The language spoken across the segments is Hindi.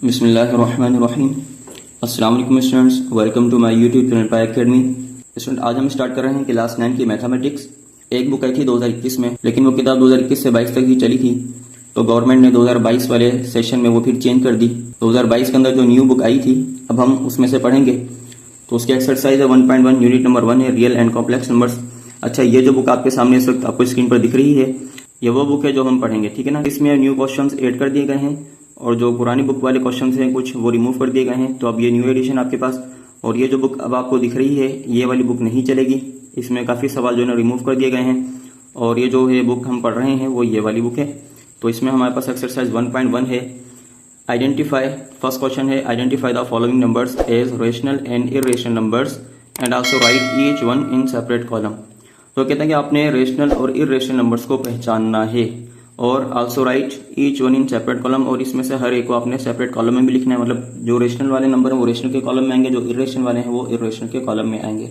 बिस्मिल्लाहिर्रहमानिर्रहीम। अस्सलाम वालेकुम students, welcome to my YouTube channel Pi Academy. Student, आज हम स्टार्ट कर रहे हैं क्लास 9 की मैथमेटिक्स। एक बुक आई थी 2021 में, लेकिन वो किताब 2021 से 22 तक ही चली थी, तो गवर्नमेंट ने 2022 वाले सेशन में वो फिर चेंज कर दी। 2022 के अंदर जो न्यू बुक आई थी, अब हम उसमें से पढ़ेंगे। तो उसकी एक्सरसाइज है 1.1, यूनिट नंबर 1 है, रियल एंड कॉम्प्लेक्स नंबर्स। अच्छा, ये जो बुक आपके सामने इस वक्त आपको स्क्रीन पर दिख रही है, ये वो बुक है जो हम पढ़ेंगे, ठीक है ना। इसमें न्यू क्वेश्चंस ऐड कर दिए गए हैं और जो पुरानी बुक वाले क्वेश्चंस हैं कुछ वो रिमूव कर दिए गए हैं। तो अब ये न्यू एडिशन आपके पास, और ये जो बुक अब आपको दिख रही है ये वाली बुक नहीं चलेगी। इसमें काफ़ी सवाल जो है रिमूव कर दिए गए हैं, और ये जो है बुक हम पढ़ रहे हैं वो ये वाली बुक है। तो इसमें हमारे पास एक्सरसाइज 1.1 है, आइडेंटिफाई। फर्स्ट क्वेश्चन है, identify the following numbers as rational and irrational numbers and also write each one in separate column. तो कहते हैं कि आपने रेशनल और इरेशनल नंबर्स को पहचानना है, और also write each one in separate column, और इसमें से हर एक को आपने सेपरेट कॉलम में भी लिखना है। मतलब जो रेशनल वाले नंबर है वो रेशनल के कॉलम में आएंगे, जो इरेशनल वाले हैं वो इरेशनल के कॉलम में आएंगे।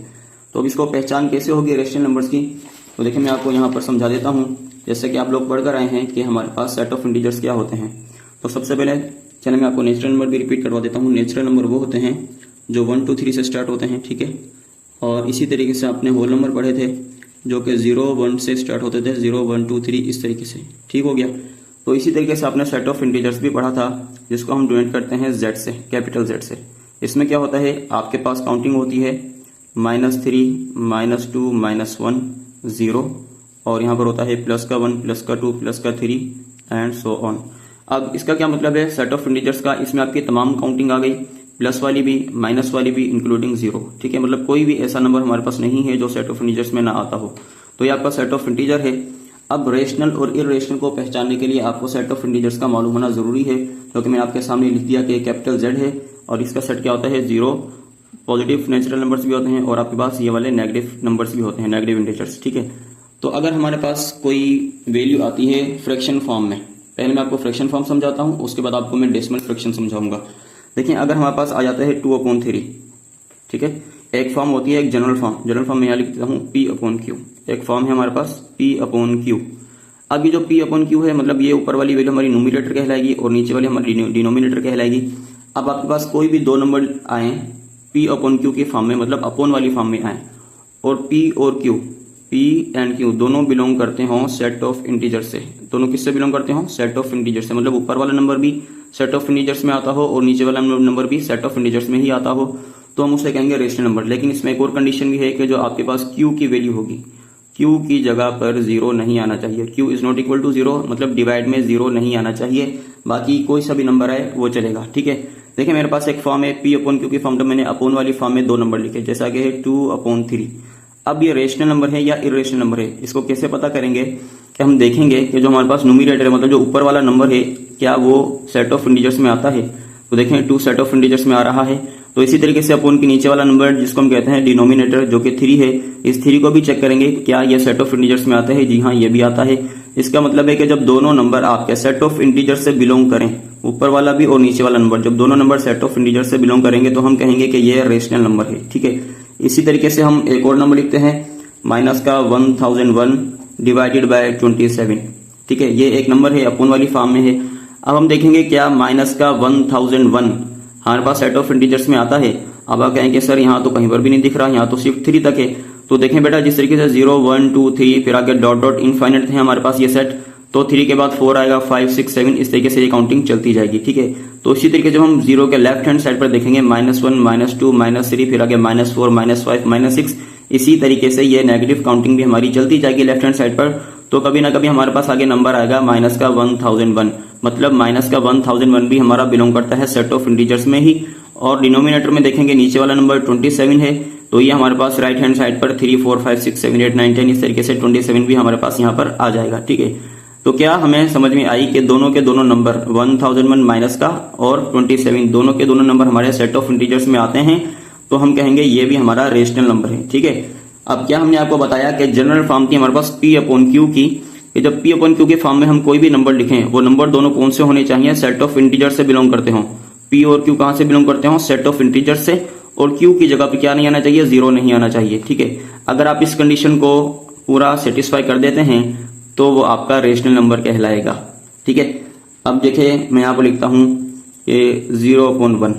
तो अब इसको पहचान कैसे होगी रेशनल नंबर्स की, तो देखिए मैं आपको यहाँ पर समझा देता हूँ। जैसे कि आप लोग पढ़ कर आए हैं कि हमारे पास सेट ऑफ इंटीजर्स क्या होते हैं। तो सबसे पहले चलिए मैं आपको नेचुरल नंबर भी रिपीट करवा देता हूँ। नेचुरल नंबर वो होते हैं जो 1 2 3 से स्टार्ट होते हैं, ठीक है। और इसी तरीके से आपने होल नंबर पढ़े थे जो कि 0 1 से स्टार्ट होते थे, 0 1 2 3 इस तरीके से, ठीक हो गया। तो इसी तरीके से आपने सेट ऑफ इंटीजर्स भी पढ़ा था, जिसको हम डिनोट करते हैं Z से, कैपिटल Z से। इसमें क्या होता है, आपके पास काउंटिंग होती है -3 -2 -1 0, और यहाँ पर होता है +1 +2 +3 एंड सो ऑन। अब इसका क्या मतलब है सेट ऑफ इंटीजर्स का, इसमें आपकी तमाम काउंटिंग आ गई, प्लस वाली भी माइनस वाली भी इंक्लूडिंग 0, ठीक है। मतलब कोई भी ऐसा नंबर हमारे पास नहीं है जो सेट ऑफ इंटीजर्स में ना आता हो, तो ये आपका सेट ऑफ इंटीजर है। अब रेशनल और इरेशनल को पहचानने के लिए आपको सेट ऑफ इंटीजर्स का मालूम होना जरूरी है, क्योंकि मैंने आपके सामने लिख दिया कि कैपिटल Z है, और इसका सेट क्या होता है 0। पॉजिटिव नेचुरल नंबर्स भी होते हैं, और आपके पास ये वाले नेगेटिव नंबर्स भी होते हैं, नेगेटिव इंटीजर्स, ठीक है। तो अगर हमारे पास कोई वैल्यू आती है फ्रैक्शन फॉर्म में, पहले मैं आपको फ्रैक्शन फॉर्म समझाता हूँ, उसके बाद आपको मैं डेसिमल फ्रैक्शन समझाऊंगा। देखिए, अगर हमारे पास आ जाता है 2/3, ठीक है। एक फॉर्म होती है एक जनरल फॉर्म, जनरल फॉर्म में यहाँ लिखता हूँ P/Q। एक फॉर्म है हमारे पास P/Q। अब ये जो P/Q है, मतलब ये ऊपर वाली वैल्यू हमारी न्यूमरेटर कहलाएगी और नीचे वाली हमारी डिनोमिनेटर कहलाएगी। अब आपके पास कोई भी दो नंबर आए P/Q के फॉर्म में, मतलब अपोन वाली फॉर्म में आए, और P और Q, P एंड Q दोनों बिलोंग करते हों सेट ऑफ इंटीजर से। दोनों किससे बिलोंग करते हों, सेट ऑफ इंटीजर से। मतलब ऊपर वाला नंबर भी सेट ऑफ इंटीजर्स में आता हो और नीचे वाला नंबर भी सेट ऑफ इंटीजर्स में ही आता हो, तो हम उसे कहेंगे रेशनल नंबर। लेकिन इसमें एक और कंडीशन भी है कि जो आपके पास Q की वैल्यू होगी, Q की जगह पर 0 नहीं आना चाहिए। Q is not equal to 0, मतलब डिवाइड में 0 नहीं आना चाहिए। बाकी कोई सा भी नंबर आए वो चलेगा, ठीक है। देखिए, मेरे पास एक फॉर्म है P/Q की फॉर्म, तो मैंने अपोन वाली फॉर्म में दो नंबर लिखे, जैसा कि है 2/3। अब ये रेशनल नंबर है या इरेशनल नंबर है, इसको कैसे पता करेंगे कि हम देखेंगे कि जो हमारे पास न्यूमरेटर है, मतलब जो ऊपर वाला नंबर है, क्या वो सेट ऑफ इंटीजर्स में आता है। तो देखें 2 सेट ऑफ इंटीजर्स में आ रहा है। तो इसी तरीके से अपोन के नीचे वाला नंबर जिसको हम कहते हैं डिनोमिनेटर, जो कि 3 है, इस 3 को भी चेक करेंगे क्या ये सेट ऑफ इंटीजर्स में आता है। जी हाँ, ये भी आता है। इसका मतलब है कि जब दोनों नंबर आपके सेट ऑफ इंटीजर से बिलोंग करें, ऊपर वाला भी और नीचे वाला नंबर, जब दोनों नंबर सेट ऑफ इंटीजर से बिलोंग करेंगे तो हम कहेंगे कि ये रेशनल नंबर है, ठीक है। इसी तरीके से हम एक और नंबर लिखते हैं -1001 डिवाइडेड बाय 27, ठीक है। ये एक नंबर है, अपोन वाली फॉर्म में है। अब हम देखेंगे क्या -1001 हमारे पास सेट ऑफ इंटीजर्स में आता है। अब आप कहेंगे सर यहाँ तो कहीं पर भी नहीं दिख रहा, यहाँ तो सिर्फ 3 तक है। तो देखें बेटा, जिस तरीके से 0 1 2 3 फिर आगे डॉट डॉट इनफाइनाइट है हमारे पास ये सेट, तो 3 के बाद 4 आएगा, 5 6 7 इस तरीके से ये काउंटिंग चलती जाएगी, ठीक है। तो इसी तरीके से हम 0 के लेफ्ट हैंड साइड पर देखेंगे -1 -2 -3 फिर आगे -4 -5 -6, इसी तरीके से ये नेगेटिव काउंटिंग भी हमारी चलती जाएगी लेफ्ट हैंड साइड पर। तो कभी ना कभी हमारे पास आगे नंबर आएगा -1001, मतलब -1001 भी हमारा बिलोंग करता है सेट ऑफ इंटीजर्स में ही। और डिनोमिनेटर में देखेंगे नीचे वाला नंबर 27 है, तो ये हमारे पास राइट हैंड साइड पर 3 4 5 6 7 8 9 10 इस तरीके से 27 भी हमारे पास यहाँ पर आ जाएगा, ठीक है। तो क्या हमें समझ में आई कि दोनों के दोनों नंबर 1001 माइनस का और 27 दोनों के दोनों नंबर हमारे सेट ऑफ इंटीजर्स में आते हैं, तो हम कहेंगे ये भी हमारा रेशनल नंबर है, ठीक है। अब क्या हमने आपको बताया कि जनरल फॉर्म थी हमारे पास P/Q की, कि जब P/Q के फॉर्म में हम कोई भी नंबर लिखें, वो नंबर दोनों कौन से होने चाहिए, सेट ऑफ इंटीजर से बिलोंग करते हों। P और Q कहां से बिलोंग करते हो, सेट ऑफ इंटीजर से, और Q की जगह पे क्या नहीं आना चाहिए, 0 नहीं आना चाहिए, ठीक है। अगर आप इस कंडीशन को पूरा सेटिस्फाई कर देते हैं तो वो आपका रेशनल नंबर कहलाएगा, ठीक है। अब देखिए मैं यहाँ पर लिखता हूँ ये 0/1,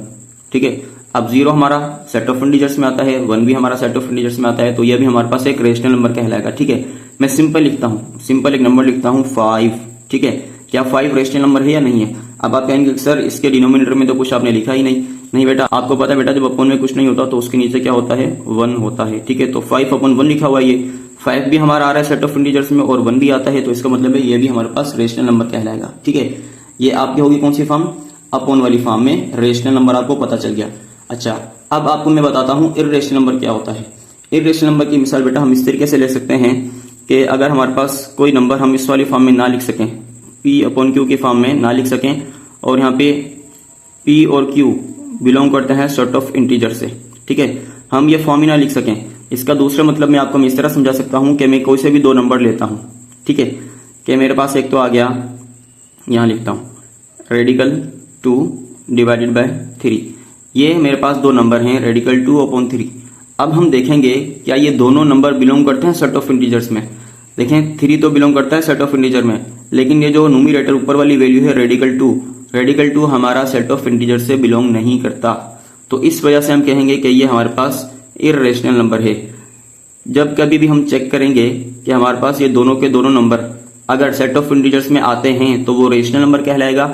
ठीक है। अब 0 हमारा सेट ऑफ इंटीजर्स में आता है, 1 भी हमारा सेट ऑफ इंटीजर्स में आता है, तो यह भी हमारे पास एक रेशनल नंबर कहलाएगा, ठीक है। मैं सिंपल लिखता हूँ, सिंपल एक नंबर लिखता हूँ 5, ठीक है। क्या 5 रेशनल नंबर है या नहीं है? अब आप कहेंगे सर इसके डिनोमिनेटर में तो कुछ आपने लिखा ही नहीं बेटा, आपको पता है बेटा, जब अपन में कुछ नहीं होता तो उसके नीचे क्या होता है, 1 होता है, ठीक है। तो 5/1 लिखा हुआ है, ये 5 भी हमारा आ रहा है सेट ऑफ इंटीजर्स में और 1 भी आता है, तो इसका मतलब है ये भी हमारे पास रेशनल नंबर कहलाएगा, ठीक है। ये आपकी होगी कौन सी फॉर्म, अपॉन वाली फॉर्म में रेशनल नंबर आपको पता चल गया। अच्छा, अब आपको मैं बताता हूं इर्रेशनल नंबर क्या होता है। इर्रेशनल नंबर की मिसाल बेटा हम इस तरीके से ले सकते हैं कि अगर हमारे पास कोई नंबर हम इस वाली फॉर्म में ना लिख सकें, P/Q की फॉर्म में ना लिख सकें, और यहाँ पे P और Q बिलोंग करते हैं सेट ऑफ इंटीजर से, ठीक है, हम ये फॉर्म ही ना लिख सकें, इसका दूसरा मतलब मैं आपको इस तरह समझा सकता हूं कि मैं कोई से भी 2 नंबर लेता हूं, ठीक है, कि मेरे पास एक तो आ गया, यहां लिखता हूं रेडिकल 2 डिवाइडेड बाय 3, ये मेरे पास 2 नंबर हैं रेडिकल 2/3। अब हम देखेंगे क्या ये दोनों नंबर बिलोंग करते हैं सेट ऑफ इंटीजर्स में। देखें 3 तो बिलोंग करता है सेट ऑफ इंटीजर में, लेकिन ये जो न्यूमरेटर ऊपर वाली वैल्यू है रेडिकल 2 हमारा सेट ऑफ इंटीजर से बिलोंग नहीं करता, तो इस वजह से हम कहेंगे कि ये हमारे पास इर्रेशनल नंबर है। जब कभी भी हम चेक करेंगे कि हमारे पास ये दोनों के दोनों नंबर अगर सेट ऑफ इंटीजर्स में आते हैं तो वो रेशनल नंबर कहलाएगा,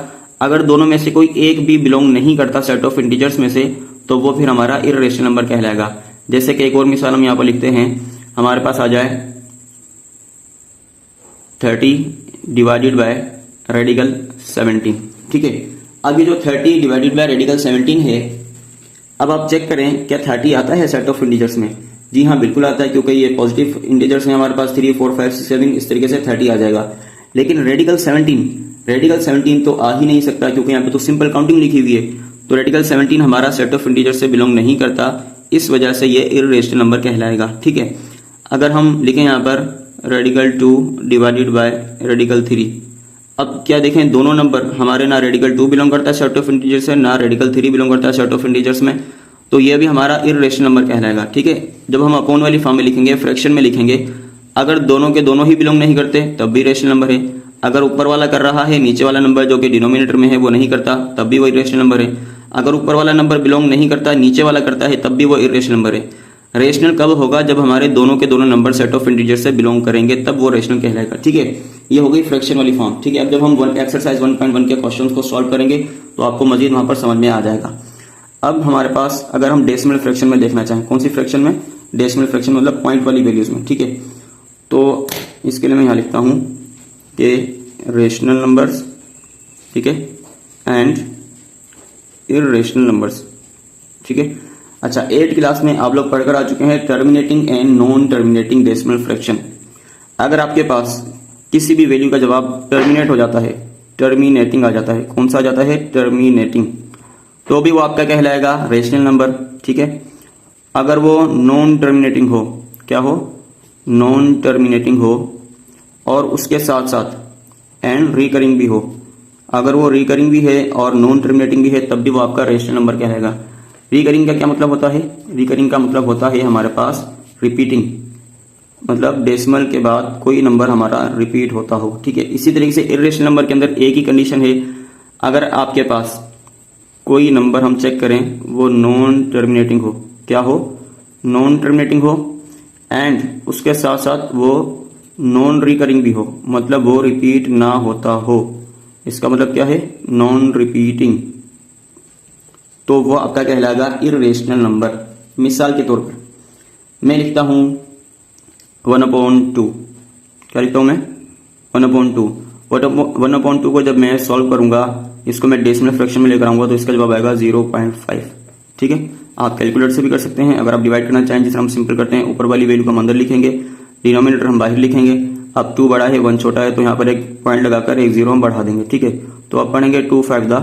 अगर दोनों में से कोई एक भी बिलोंग नहीं करता सेट ऑफ इंटीजर्स में से तो वो फिर हमारा इर्रेशनल नंबर कहलाएगा। जैसे कि एक और मिसाल हम यहाँ पर लिखते हैं, हमारे पास आ जाए 30 डिवाइडेड बाय रेडिकल 17, ठीक है। अब ये जो 30 डिवाइडेड बाय रेडिकल 17 है, अब आप चेक करें क्या 30 आता है सेट ऑफ इंटीजर्स में। जी हाँ, बिल्कुल आता है, क्योंकि ये पॉजिटिव इंटीजर्स हैं हमारे पास 3, 4, 5, 6, 7, इस तरीके से 30 आ जाएगा। लेकिन रेडिकल 17 तो आ ही नहीं सकता, क्योंकि यहाँ पे तो सिंपल काउंटिंग लिखी हुई है, तो रेडिकल 17 हमारा सेट ऑफ इंटीजर से बिलोंग नहीं करता, इस वजह से ये इर्रेशनल नंबर कहलाएगा, ठीक है। अगर हम लिखें यहाँ पर रेडिकल 2 डिवाइडेड बाय रेडिकल 3, अब क्या देखें दोनों नंबर हमारे ना रेडिकल 2 बिलोंग करता है सेट ऑफ इंटीजर से, ना रेडिकल 3 बिलोंग करता है सेट ऑफ इंटीजर्स में, तो ये भी हमारा इर्रेशनल नंबर कहलाएगा, ठीक है। जब हम अपॉन वाली फॉर्म में लिखेंगे, फ्रैक्शन में लिखेंगे, अगर दोनों के दोनों ही बिलोंग नहीं करते तब भी रेशनल नंबर है, अगर ऊपर वाला कर रहा है, नीचे वाला नंबर जो कि डिनोमिनेटर में है वो नहीं करता, तब भी वो इर्रेशनल नंबर है, अगर ऊपर वाला नंबर बिलोंग नहीं करता, नीचे वाला करता है, तब भी वो इर्रेशनल नंबर है। रेशनल कब होगा, जब हमारे दोनों के दोनों नंबर सेट ऑफ इंटीजर से बिलोंग करेंगे, तब वो रेशनल कहलाएगा, ठीक है। ये हो गई फ्रैक्शन वाली फॉर्म, ठीक है। अब जब हम एक्सरसाइज 1.1 के क्वेश्चंस को सॉल्व करेंगे तो आपको मजीद वहां पर समझ में आ जाएगा। अब हमारे पास अगर हम डेसिमल फ्रैक्शन में देखना चाहें, कौन सी फ्रैक्शन में, डेसिमल फ्रैक्शन मतलब पॉइंट वाली वैल्यूज में, ठीक है, तो इसके लिए मैं यहाँ लिखता हूं कि रेशनल नंबर्स, ठीक है, एंड इर्रेशनल नंबर्स, ठीक है। अच्छा, 8 क्लास में आप लोग पढ़कर आ चुके हैं terminating and non terminating decimal fraction. अगर आपके पास किसी भी वैल्यू का जवाब टर्मिनेट हो जाता है, टर्मिनेटिंग आ जाता है, कौन सा आ जाता है, टर्मिनेटिंग, तो भी वो आपका कहलाएगा रेशनल नंबर, ठीक है। अगर वो नॉन टर्मिनेटिंग हो, क्या हो, नॉन टर्मिनेटिंग हो, और उसके साथ साथ एंड रिकरिंग भी हो, अगर वो रिकरिंग भी है और नॉन टर्मिनेटिंग भी है तब भी वो आपका रेशनल नंबर कहलाएगा। रिकरिंग का क्या मतलब होता है, रिकरिंग का मतलब होता है हमारे पास रिपीटिंग, मतलब डेसिमल के बाद कोई नंबर हमारा रिपीट होता हो, ठीक है। इसी तरीके से इर्रेशनल नंबर के अंदर एक ही कंडीशन है, अगर आपके पास कोई नंबर हम चेक करें वो नॉन टर्मिनेटिंग हो, क्या हो, नॉन टर्मिनेटिंग हो, एंड उसके साथ साथ वो नॉन रिकरिंग भी हो, मतलब वो रिपीट ना होता हो, इसका मतलब क्या है, नॉन रिपीटिंग, तो वो आपका कहलाएगा इर्रेशनल नंबर। मिसाल के तौर पर मैं लिखता हूं 1/2, क्या लिखता हूं मैं, 1/2, 1/2 को जब मैं सॉल्व करूंगा, इसको मैं डेसिमल फ्रैक्शन में लेकर आऊंगा तो इसका जवाब आएगा 0.5, ठीक है। आप कैलकुलेटर से भी कर सकते हैं, अगर आप डिवाइड करना चाहें जिस तरह हम सिंपल करते हैं, ऊपर वाली वैल्यू को हम अंदर लिखेंगे, डिनोमिनेटर हम बाहर लिखेंगे, अब 2 बड़ा है 1 छोटा है, तो यहाँ पर एक पॉइंट लगाकर एक 0 हम बढ़ा देंगे, ठीक है। तो अब पढ़ेंगे 2 5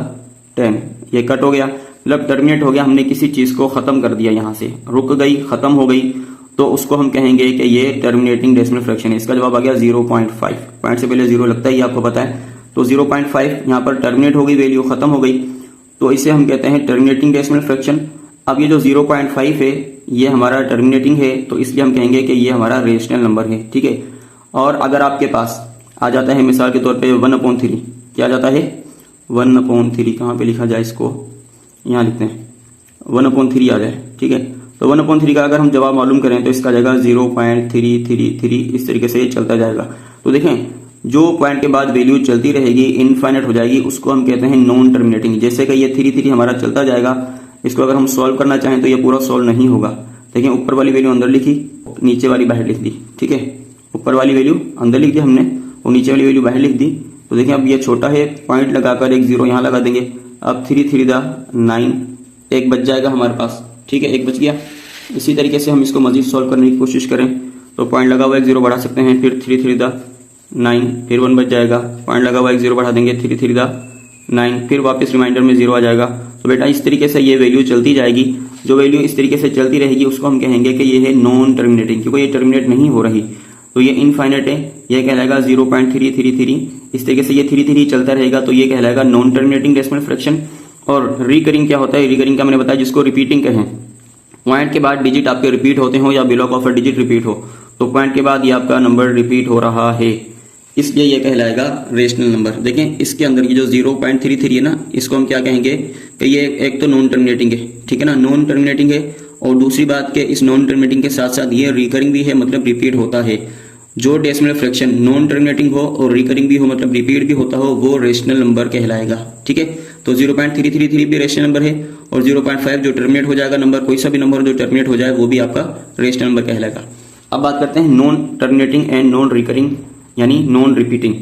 10, ये कट हो गया, मतलब टर्मिनेट हो गया, हमने किसी चीज को खत्म कर दिया, यहाँ से रुक गई, खत्म हो गई, तो उसको हम कहेंगे कि ये टर्मिनेटिंग डेसिमल फ्रैक्शन है। इसका जवाब आ गया 0.5, पॉइंट से पहले 0 लगता ही आपको पता है, तो 0.5 यहाँ पर टर्मिनेट हो गई, वैल्यू खत्म हो गई, तो इसे हम कहते हैं टर्मिनेटिंग डेसिमल फ्रैक्शन। अब ये जो 0.5 है ये हमारा टर्मिनेटिंग है, तो इसलिए हम कहेंगे कि ये हमारा रेशनल नंबर है, ठीक है। और अगर आपके पास आ जाता है मिसाल के तौर पे 1/3, क्या आ जाता है, 1/3 कहाँ पे लिखा जाए इसको, यहाँ लिखते हैं 1/3 आ जाए, ठीक है। तो 1/3 का अगर हम जवाब मालूम करें तो इसका जाएगा 0.333, इस तरीके से ये चलता जाएगा। तो देखें जो पॉइंट के बाद वैल्यू चलती रहेगी, इनफाइनाइट हो जाएगी, उसको हम कहते हैं नॉन टर्मिनेटिंग। जैसे कि ये 3 हमारा चलता जाएगा, इसको अगर हम सॉल्व करना चाहें तो ये पूरा सॉल्व नहीं होगा। देखिए ऊपर वाली वैल्यू अंदर लिखी, नीचे वाली बाहर लिख दी, ठीक है। ऊपर वाली वैल्यू अंदर लिख दी हमने और नीचे वाली वैल्यू बाहर लिख दी। तो देखिए अब ये छोटा है, पॉइंट लगाकर एक 0 यहाँ लगा देंगे। अब 3 3 9, एक बच जाएगा हमारे पास, ठीक है, एक बच गया। इसी तरीके से हम इसको मजीद सॉल्व करने की कोशिश करें तो पॉइंट लगा हुआ एक 0 बढ़ा सकते हैं, फिर 3 3 9, फिर 1 बच जाएगा। पॉइंट लगा हुआ एक 0 बढ़ा देंगे, 3 3 9, फिर वापस रिमाइंडर में 0 आ जाएगा। तो बेटा इस तरीके से ये वैल्यू चलती जाएगी। जो वैल्यू इस तरीके से चलती रहेगी उसको हम कहेंगे कि ये है नॉन टर्मिनेटिंग, क्योंकि ये टर्मिनेट नहीं हो रही। तो ये इनफाइनाइट है, ये कहलाएगा 0.333। इस तरीके से ये 3 चलता रहेगा तो ये कहलाएगा नॉन टर्मिनेटिंग डेसिमल फ्रैक्शन। और रिकरिंग क्या होता है, रिकरिंग का मैंने बताया जिसको रिपीटिंग कहें। पॉइंट के बाद डिजिट आपके रिपीट होते हो या below of a digit repeat हो, तो पॉइंट के बाद ये आपका नंबर रिपीट हो रहा है, इसलिए ये कहलाएगा रेशनल नंबर। देखें इसके अंदर ये जो 0.33 है ना, इसको हम क्या कहेंगे कि ये एक तो नॉन टर्मिनेटिंग है, ठीक है ना, नॉन टर्मिनेटिंग है। और दूसरी बात के इस नॉन टर्मिनेटिंग के साथ साथ ये रिकरिंग भी है, मतलब रिपीट होता है। जो डेसिमल फ्रैक्शन नॉन टर्मिनेटिंग हो और रिकरिंग भी हो, मतलब रिपीट भी होता हो, वो रेशनल नंबर कहलाएगा, ठीक है। तो 0.333 भी रेशनल नंबर है और 0.5 जो टर्मिनेट हो जाएगा नंबर, कोई सा भी नंबर जो टर्मिनेट हो जाए वो भी आपका रेशनल नंबर कहलाएगा। अब बात करते हैं non terminating and non recurring यानी नॉन रिपीटिंग,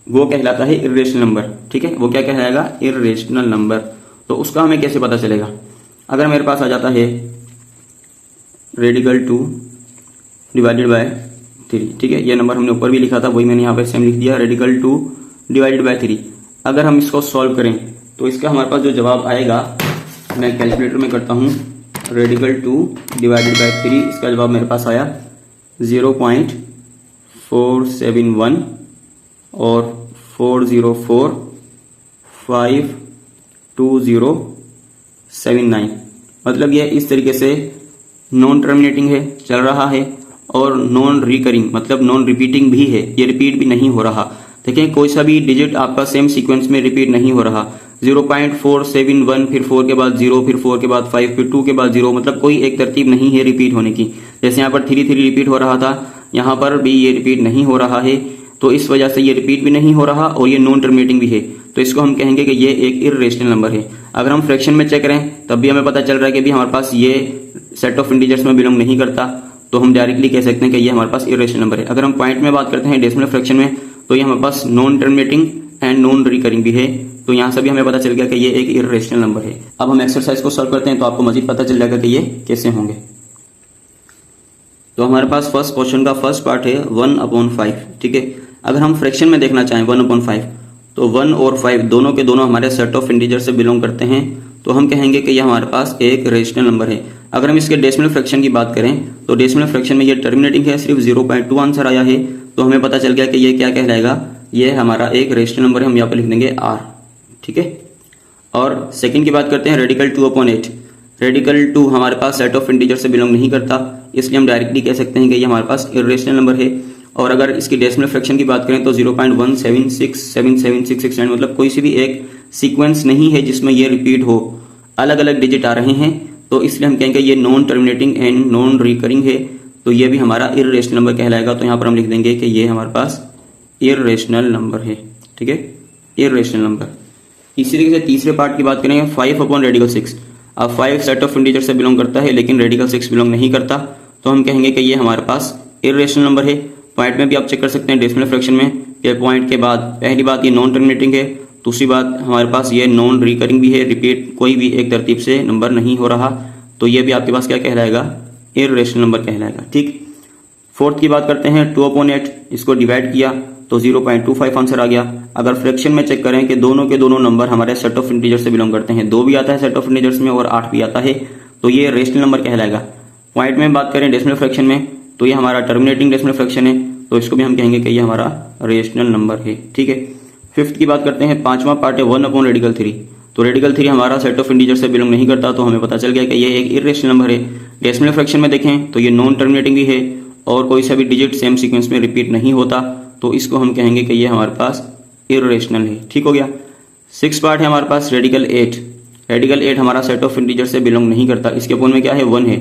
वो कहलाता है इर्रेशनल नंबर, ठीक है। वो क्या कहलाएगा, इर्रेशनल नंबर। तो उसका हमें कैसे पता चलेगा, अगर मेरे पास आ जाता है रेडिकल 2 डिवाइडेड बाय 3, ठीक है, ये नंबर हमने ऊपर भी लिखा था, वही मैंने यहाँ पे सेम लिख दिया, रेडिकल 2 डिवाइडेड बाय 3। अगर हम इसको सॉल्व करें तो इसका हमारे पास जो जवाब आएगा, मैं कैलकुलेटर में करता हूँ, रेडिकल 2 डिवाइडेड बाय 3, इसका जवाब मेरे पास आया 0.471 और 4045279। मतलब ये इस तरीके से नॉन टर्मिनेटिंग है, चल रहा है, और नॉन रिकरिंग मतलब नॉन रिपीटिंग भी है, ये रिपीट भी नहीं हो रहा। देखिए कोई सा भी डिजिट आपका सेम सीक्वेंस में रिपीट नहीं हो रहा। 0.471, फिर 4 के बाद 0, फिर 4 के बाद 5, फिर 2 के बाद 0, मतलब कोई एक तरतीब नहीं है रिपीट होने की। जैसे यहाँ पर 3 रिपीट हो रहा था, यहाँ पर भी ये रिपीट नहीं हो रहा है, तो इस वजह से ये रिपीट भी नहीं हो रहा और ये नॉन टर्मिनेटिंग भी है। तो इसको हम कहेंगे कि ये एक इर्रेशनल नंबर है। अगर हम फ्रैक्शन में चेक करें तब भी हमें पता चल रहा है कि भी हमारे पास ये सेट ऑफ इंटीजर्स में बिलोंग नहीं करता, तो हम डायरेक्टली कह सकते हैं कि ये हमारे पास इर्रेशनल नंबर है। अगर हम पॉइंट में बात करते हैं डेसिमल फ्रैक्शन में, तो ये हमारे पास non terminating and non recurring भी है, तो यहाँ से भी हमें पता चल गया कि ये एक इर्रेशनल नंबर है। अब हम एक्सरसाइज को सॉल्व करते हैं तो आपको मजीद पता चल जाएगा कि ये कैसे होंगे। तो हमारे पास फर्स्ट क्वेश्चन का फर्स्ट पार्ट है 1/5, ठीक है। अगर हम फ्रैक्शन में देखना चाहें 1/5, तो 1 और 5 दोनों के दोनों हमारे सेट ऑफ इंटीजर से बिलोंग करते हैं, तो हम कहेंगे कि यह हमारे पास एक रेशनल नंबर है। अगर हम इसके डेसिमल फ्रैक्शन की बात करें तो डेसिमल फ्रैक्शन में ये टर्मिनेटिंग है, सिर्फ 0.2 आंसर आया है, तो हमें पता चल गया कि ये क्या कहलाएगा, ये हमारा एक रेशनल नंबर है। हम यहाँ पर लिख देंगे R, ठीक है। और सेकंड की बात करते हैं रेडिकल 2/8। रेडिकल 2 हमारे पास सेट ऑफ इंटीजर से बिलोंग नहीं करता, इसलिए हम डायरेक्टली कह सकते हैं कि ये हमारे पास इर्रेशनल नंबर है। और अगर इसकी डेसिमल फ्रैक्शन की बात करें तो 0.1767766, मतलब कोई सी भी एक सीक्वेंस नहीं है जिसमें ये रिपीट हो, अलग अलग डिजिट आ रहे हैं, तो इसलिए हम कहेंगे ये non terminating and non recurring है, तो ये भी हमारा इर्रेशनल नंबर कहलाएगा। तो यहाँ पर हम लिख देंगे कि ये हमारे पास इर्रेशनल नंबर है, ठीक है, इर्रेशनल नंबर। इसी तरीके से तीसरे पार्ट की बात करें 5/6। अब 5 सेट ऑफ इंटीजर से बिलोंग करता है लेकिन रेडिकल 6 बिलोंग नहीं करता, तो हम कहेंगे कि ये हमारे पास इर्रेशनल नंबर है। पॉइंट में भी आप चेक कर सकते हैं डेसिमल फ्रैक्शन में कि पॉइंट के बाद पहली बात ये नॉन टर्मिनेटिंग है, दूसरी बात हमारे पास ये नॉन रिकरिंग भी है, रिपीट कोई भी एक तरतीब से नंबर नहीं हो रहा, तो ये भी आपके पास क्या कहलाएगा, इर्रेशनल नंबर कहलाएगा, ठीक। फोर्थ की बात करते हैं 2/8, इसको डिवाइड किया तो 0.25 आंसर आ गया। अगर फ्रैक्शन में चेक करें कि दोनों के दोनों नंबर हमारे सेट ऑफ इंटीजर से बिलोंग करते हैं, 2 भी आता है सेट ऑफ इंटीजर्स में और 8 भी आता है, तो ये रेशनल नंबर कहलाएगा। पॉइंट में बात करें डेसिमल फ्रैक्शन में तो ये हमारा टर्मिनेटिंग डेसिमल फ्रैक्शन है, तो इसको भी हम कहेंगे कि ये हमारा रेशनल नंबर है, ठीक है। फिफ्थ की बात करते हैं, पांचवा पार्ट है 1/3। तो रेडिकल 3 हमारा सेट ऑफ इंटीजर से बिलोंग नहीं करता, तो हमें पता चल गया कि ये एक इर्रेशनल नंबर है। डेसिमल फ्रैक्शन में देखें तो ये नॉन टर्मिनेटिंग भी है और कोई सा भी डिजिट सेम सीक्वेंस में रिपीट नहीं होता, तो इसको हम कहेंगे कि ये हमारे पास इर्रेशनल है, ठीक हो गया। 6 पार्ट है हमारे पास रेडिकल 8। रेडिकल 8 हमारा सेट ऑफ इंटीजर से बिलोंग नहीं करता। इसके अपोन में क्या है 1 है,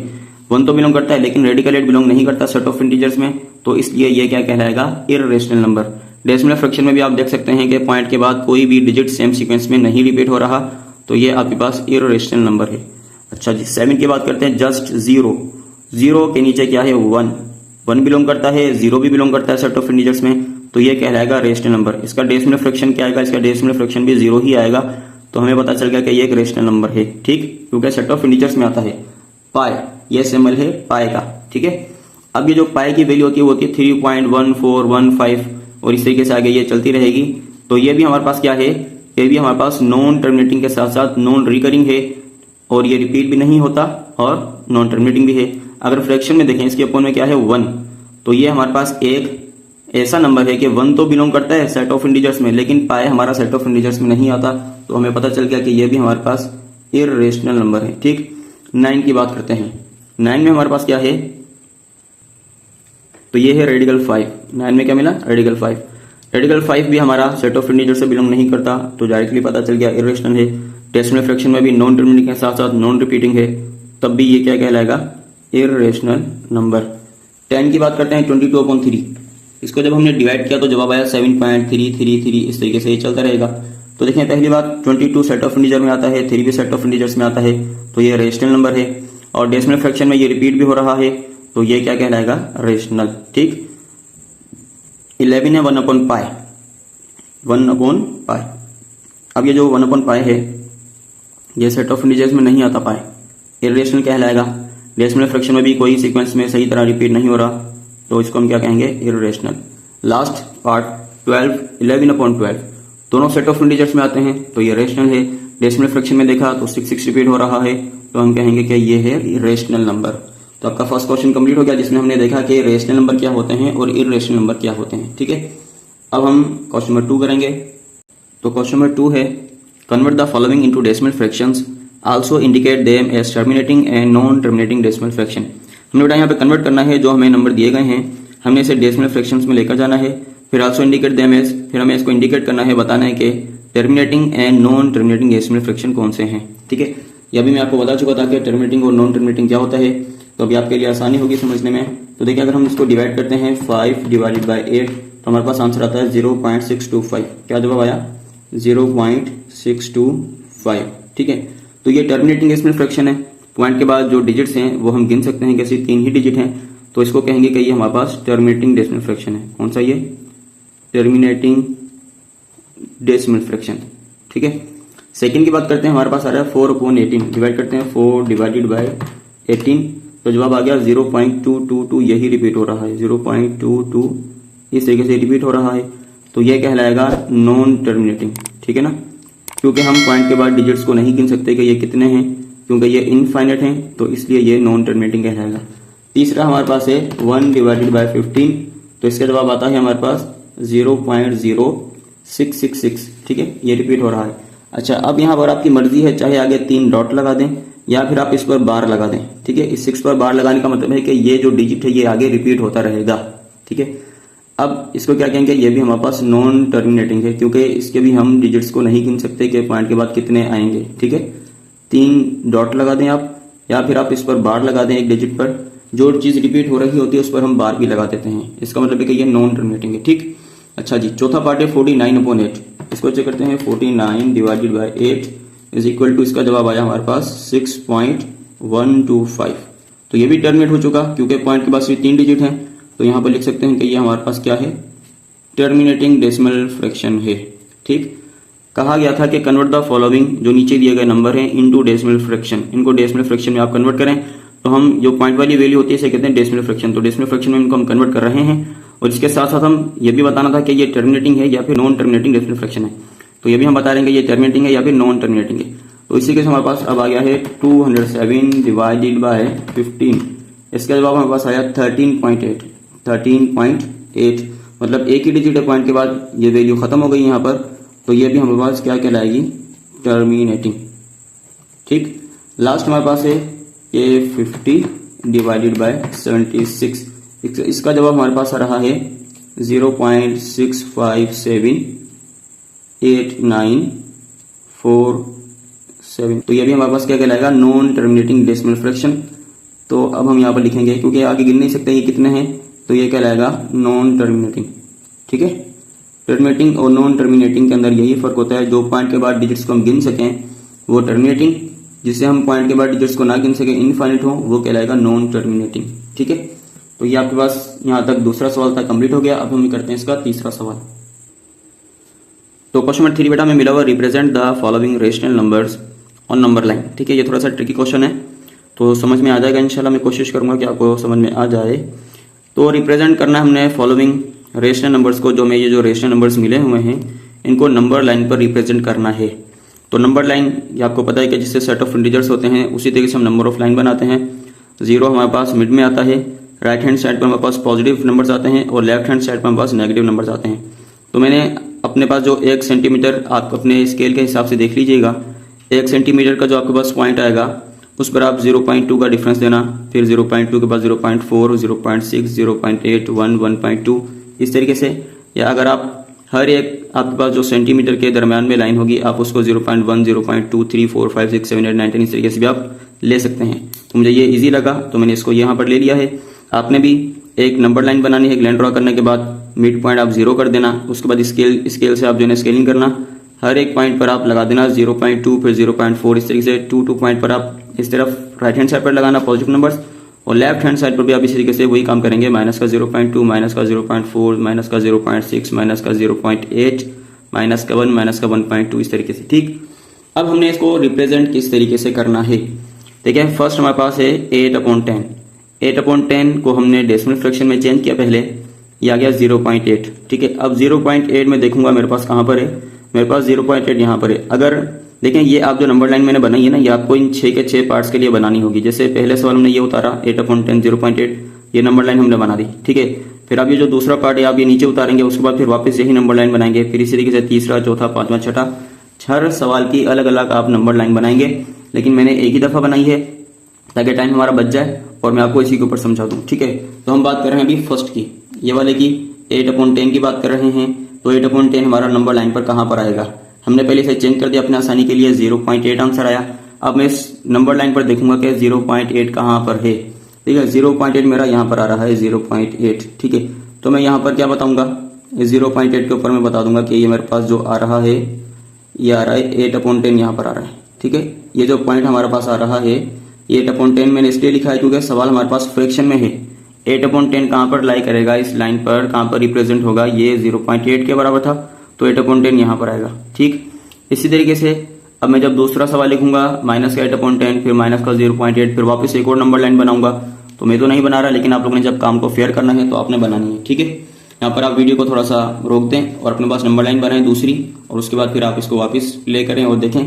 1 तो बिलोंग करता है लेकिन रेडिकल 8 बिलोंग नहीं करता सेट ऑफ इंटीजर्स में, तो इसलिए ये क्या कहलाएगा इररेशनल नंबर। डेसिमल फ्रैक्शन में भी आप देख सकते हैं कि पॉइंट के बाद कोई भी डिजिट सेम सीक्वेंस में नहीं रिपीट हो रहा, तो ये आपके पास इररेशनल नंबर है। अच्छा जी 7 की बात करते हैं। जस्ट 0, 0 के नीचे क्या है 1, 1 बिलोंग करता है, 0 भी बिलोंग करता है सेट ऑफ इंटीजर्स में, तो ये कहलाएगा रेशनल नंबर। इसका डेसिमल फ्रैक्शन क्या आएगा, इसका डेसिमल फ्रैक्शन भी 0 ही आएगा, तो हमें पता चल गया कि ये एक रेशनल नंबर है। ठीक, क्योंकि सेट ऑफ इंटीजर्स में आता है पाई, ये सिंबल है पाई का। ठीक है, अब ये जो पाई की वैल्यू होती है वो होती है 3.1415 और इस तरीके से आगे ये चलती रहेगी। तो ये भी हमारे पास क्या है, ये भी हमारे पास नॉन टर्मिनेटिंग के साथ साथ नॉन रिकरिंग है और ये रिपीट भी नहीं होता और नॉन टर्मिनेटिंग भी है। अगर फ्रैक्शन में देखें इसके अपोन में क्या है 1, तो ये हमारे पास एक ऐसा नंबर है कि 1 तो बिलोंग करता है सेट ऑफ इंटीजर्स में, लेकिन पाई हमारा सेट ऑफ इंटीजर्स में नहीं आता, तो हमें पता चल गया कि ये भी हमारे पास इररेशनल नंबर है। ठीक, 9 की बात करते हैं। 9 में हमारे पास क्या है, तो ये है रेडिकल 5। 9 में क्या मिला, रेडिकल 5। रेडिकल 5 भी हमारा सेट ऑफ इंटीजर से बिलोंग नहीं करता, तो डायरेक्टली पता चल गया इररेशनल है। डेसिमल फ्रैक्शन में भी नॉन टर्मिनेटिंग के साथ साथ नॉन रिपीटिंग है, तब भी ये क्या कहलाएगा इररेशनल नंबर। 10 की बात करते हैं। 22/3 इसको जब हमने डिवाइड किया तो जवाब आया 7.333, इस तरीके से ये चलता रहेगा। तो देखें पहली बात 22 सेट ऑफ इंटीजर में आता है, 3 भी सेट ऑफ इंटीजर्स में आता है, तो ये रेशनल नंबर है और डेसिमल फ्रैक्शन में ये रिपीट भी हो रहा है, तो ये क्या कहलाएगा रेशनल। ठीक, 11 है 1/पाई, 1/पाई। अब ये जो 1/पाई है ये सेट ऑफ इंटीजर्स में नहीं आता पाई, इररेशनल कहलाएगा। डेसिमल फ्रैक्शन में भी कोई सीक्वेंस में सही तरह रिपीट नहीं हो रहा, तो इसको हम क्या कहेंगे इररेशनल। लास्ट पार्ट 12, 11/12 दोनों सेट ऑफ इंटीजर्स में आते हैं, तो ये रेशनल है। डेसिमल फ्रैक्शन में देखा तो 6 रिपीट हो रहा है, तो हम कहेंगे कि ये है रेशनल नंबर। तो आपका फर्स्ट क्वेश्चन कंप्लीट हो गया, जिसमें हमने देखा कि रेशनल नंबर क्या होते हैं और इररेशनल नंबर क्या होते हैं। ठीक है, अब हम क्वेश्चन नंबर 2 करेंगे। तो क्वेश्चन नंबर 2 है convert the following into decimal fractions, also indicate them as terminating and non terminating decimal fraction. हमने बेटा यहाँ पे कन्वर्ट करना है, जो हमें नंबर दिए गए हैं हमने इसे डेसिमल फ्रैक्शंस में लेकर जाना है, फिर आल्सो इंडिकेट देम एज, फिर हमें इसको इंडिकेट करना है, बताना है कि terminating and non terminating decimal fraction कौन से हैं। ठीक है, यह भी मैं आपको बता चुका था कि टर्मिनेटिंग और नॉन टर्मिनेटिंग क्या होता है, तो अभी आपके लिए आसानी होगी समझने में। तो देखिए अगर हम इसको डिवाइड करते हैं 5 डिवाइडेड बाय 8, तो हमारे पास आंसर आता है 0.625। क्या जवाब आया 0.625। ठीक है, तो ये टर्मिनेटिंग डेसिमल फ्रैक्शन है। पॉइंट के बाद जो डिजिट्स हैं वो हम गिन सकते हैं कि सिर्फ 3 ही डिजिट हैं, तो इसको कहेंगे कि ये हमारे पास टर्मिनेटिंग डेसिमल फ्रैक्शन है। कौन सा ये टर्मिनेटिंग डेसिमल फ्रैक्शन। ठीक है, सेकंड की बात करते हैं। हमारे पास आ रहा है 4/18, डिवाइड करते हैं 4 डिवाइडेड बाय 18, तो जवाब आ गया 0.222। यही रिपीट हो रहा है 0.22, इस तरीके से रिपीट हो रहा है, तो यह कहलाएगा नॉन टर्मिनेटिंग। ठीक है ना, क्योंकि हम पॉइंट के बाद डिजिट्स को नहीं गिन सकते कि ये कितने हैं, क्योंकि ये इनफाइनाइट हैं, तो इसलिए ये नॉन टर्मिनेटिंग कहलाएगा। तीसरा हमारे पास है 1 डिवाइडेड बाय 15, तो इसका जवाब आता है हमारे पास 0.0666। ठीक है, ये रिपीट हो रहा है। अच्छा, अब यहाँ पर आपकी मर्जी है, चाहे आगे 3 डॉट लगा दें या फिर आप इस पर बार लगा दें। ठीक है, इस 6 पर बार लगाने का मतलब है कि ये जो डिजिट है ये आगे रिपीट होता रहेगा। ठीक है, अब इसको क्या कहेंगे, ये भी हमारे पास नॉन टर्मिनेटिंग है, क्योंकि इसके भी हम डिजिट्स को नहीं गिन सकते कि पॉइंट के बाद कितने आएंगे। ठीक है, 3 डॉट लगा दें आप, या फिर आप इस पर बार लगा दें एक डिजिट पर, जो चीज रिपीट हो रही होती है उस पर हम बार भी लगा देते हैं, इसका मतलब है कि ये नॉन टर्मिनेटिंग है। ठीक, अच्छा जी, चौथा पार्ट है 49/8, इसको चेक करते हैं। 49 divided by 8 is equal to, इसका जवाब आया हमारे पास 6.125। तो ये भी टर्मिनेट हो चुका, क्योंकि पॉइंट के बाद सिर्फ 3 डिजिट हैं, तो यहाँ पर लिख सकते हैं कि ये हमारे पास क्या है टर्मिनेटिंग डेसिमल फ्रैक्शन है। ठीक, कहा गया था कि कन्वर्ट द फॉलोइंग, जो नीचे दिए गए नंबर हैं, इनटू डेसिमल फ्रैक्शन, इनको डेसिमल फ्रैक्शन में आप कन्वर्ट करें, तो हम जो पॉइंट वाली वैल्यू होती है इसे कहते हैं डेसिमल फ्रैक्शन। तो डेसिमल फ्रैक्शन में इनको हम कन्वर्ट कर रहे हैं, और इसके साथ साथ हम ये भी बताना था कि ये टर्मिनेटिंग है या फिर नॉन टर्मिनेटिंग डेसिमल फ्रैक्शन है, तो ये भी हम बता देंगे ये टर्मिनेटिंग है या फिर नॉन टर्मिनेटिंग है। तो इसी के साथ हमारे पास अब आ गया है 207 डिवाइडेड बाय 15, इसका जवाब हमारे पास आया 13.8, मतलब एक ही डिजिट है पॉइंट के बाद, ये वैल्यू खत्म हो गई यहाँ पर, तो ये भी हमारे पास क्या कहलाएगी टर्मिनेटिंग। ठीक, लास्ट हमारे पास है ये 50 डिवाइडेड बाय 76, इसका जवाब हमारे पास आ रहा है 0.65789 7। तो ये भी हमारे पास क्या कहलाएगा, नॉन टर्मिनेटिंग डेसिमल फ्रैक्शन। तो अब हम यहाँ पर लिखेंगे, क्योंकि आगे गिन नहीं सकते ये कितने हैं, तो ये कहलाएगा नॉन टर्मिनेटिंग। ठीक है, टर्मिनेटिंग और नॉन टर्मिनेटिंग के अंदर यही फर्क होता है। जो पॉइंट के बाद डिजिट्स को हम गिन सकें वो टर्मिनेटिंग, जिससे हम पॉइंट के बाद डिजिट्स को ना गिन सके, इनफाइनाइट हो, वो कहलाएगा नॉन टर्मिनेटिंग। ठीक है, तो ये आपके पास यहाँ तक दूसरा सवाल था, कंप्लीट हो गया। अब हम करते हैं इसका तीसरा सवाल। तो क्वेश्चन नंबर 3 बेटा में मिला हुआ, represent the following rational numbers on number line. ठीक है, ये थोड़ा सा ट्रिकी क्वेश्चन है, तो समझ में आ जाएगा इंशाल्लाह। मैं कोशिश करूंगा कि आपको समझ में आ जाए। तो रिप्रेजेंट करना है हमने फॉलोइंग रेशनल नंबर्स को, जो में ये जो रेशनल नंबर्स मिले हुए हैं इनको नंबर लाइन पर रिप्रेजेंट करना है। तो नंबर लाइन ये आपको पता है कि जिससे सेट ऑफ इंटीजर्स होते हैं, उसी तरीके से हम नंबर ऑफ लाइन बनाते हैं। 0 हमारे पास मिड में आता है, राइट हैंड साइड पर हमारे पास पॉजिटिव नंबर्स आते हैं और लेफ्ट हैंड साइड पर हमारे पास नेगेटिव नंबर्स आते हैं। तो मैंने अपने पास जो 1 सेंटीमीटर, आप अपने स्केल के हिसाब से देख लीजिएगा, 1 सेंटीमीटर का जो आपके पास पॉइंट आएगा उस पर आप 0.2 का डिफरेंस देना, फिर 0.2 के बाद 0.4, 0.6, 0.8, 1, 1.2, इस तरीके से। या अगर आप हर एक आपके पास जो सेंटीमीटर के दरम्यान में लाइन होगी, आप उसको 0.1, 0.2, 3, 4, 5, 6, 7, 8, 9, 10 इस तरीके से भी आप ले सकते हैं। तो मुझे ये इजी लगा तो मैंने इसको यहाँ पर ले लिया है। आपने भी एक नंबर लाइन बनानी है, एक लाइन ड्रॉ करने के बाद मिड पॉइंट आप 0 कर देना, उसके बाद स्केल से आप जो है स्केलिंग करना, हर एक पॉइंट पर आप लगा देना 0.2, फिर 0.4, इस तरीके से 2 पॉइंट पर आप इस तरफ राइट हैंड साइड पर लगाना पॉजिटिव नंबर्स, और लेफ्ट हैंड साइड पर भी आप इसी तरीके से वही काम करेंगे, माइनस का 0.2, माइनस का 0.4, माइनस का 0.6, माइनस का 0.8, माइनस का 1, माइनस का 1.2, इस तरीके से। ठीक, अब हमने इसको रिप्रेजेंट किस तरीके से करना है। देखिए, फर्स्ट हमारे पास है 8/10। 8/10 को हमने डेसिमल फ्रैक्शन में चेंज किया पहले, ये आ गया 0.8। ठीक है, अब 0.8 में देखूंगा मेरे पास कहां पर है, मेरे पास 0.8 यहाँ पर है। अगर देखें, ये आप जो नंबर लाइन मैंने बनाई है ना, ये आपको इन 6 के 6 पार्ट्स के लिए बनानी होगी। जैसे पहले सवाल हमने ये उतारा 8/10 0.8, ये नंबर लाइन हमने बना दी। ठीक है, फिर आप ये जो दूसरा पार्ट है आप ये नीचे उतारेंगे, उसके बाद फिर वापस यही नंबर लाइन बनाएंगे, फिर इसी तरीके से तीसरा, चौथा, पांचवा, छठा, हर सवाल की अलग अलग आप नंबर लाइन बनाएंगे। लेकिन मैंने एक ही दफा बनाई है ताकि टाइम हमारा बच जाए और मैं आपको इसी के ऊपर समझा दूं। ठीक है, तो हम बात कर रहे हैं अभी फर्स्ट की, ये वाले की 8/10 की बात कर रहे हैं। तो 8/10 हमारा नंबर लाइन पर कहां पर आएगा, हमने पहले से चेंज कर दिया अपने आसानी के लिए, 0.8 आंसर आया। अब मैं इस नंबर लाइन पर देखूंगा कि 0.8 कहां पर है। ठीक है, 0.8 मेरा यहां पर आ रहा है 0.8। ठीक है, तो मैं यहां पर क्या बताऊंगा, 0.8 के ऊपर मैं बता दूंगा कि ये मेरे पास जो आ रहा है, ये आ रहा है 8/10 यहां पर आ रहा है। ठीक है, ये जो पॉइंट हमारे पास आ रहा है ये 8/10 मैंने इसलिए लिखा है क्योंकि सवाल हमारे पास फ्रैक्शन में है। 8/10 कहां पर लाई करेगा, इस लाइन पर कहां पर रिप्रेजेंट होगा, ये 0.8 के बराबर था, तो 8/10 यहां पर आएगा। ठीक, इसी तरीके से अब मैं जब दूसरा सवाल लिखूंगा माइनस का 8/10, फिर माइनस का 0.8, फिर वापस एक और नंबर लाइन बनाऊंगा। तो मैं तो नहीं बना रहा, लेकिन आप लोगों ने जब काम को फेयर करना है तो आपने बनानी है। ठीक है, यहाँ पर आप वीडियो को थोड़ा सा रोक दें और अपने पास नंबर लाइन बनाएं दूसरी, और उसके बाद फिर आप इसको वापस प्ले करें और देखें।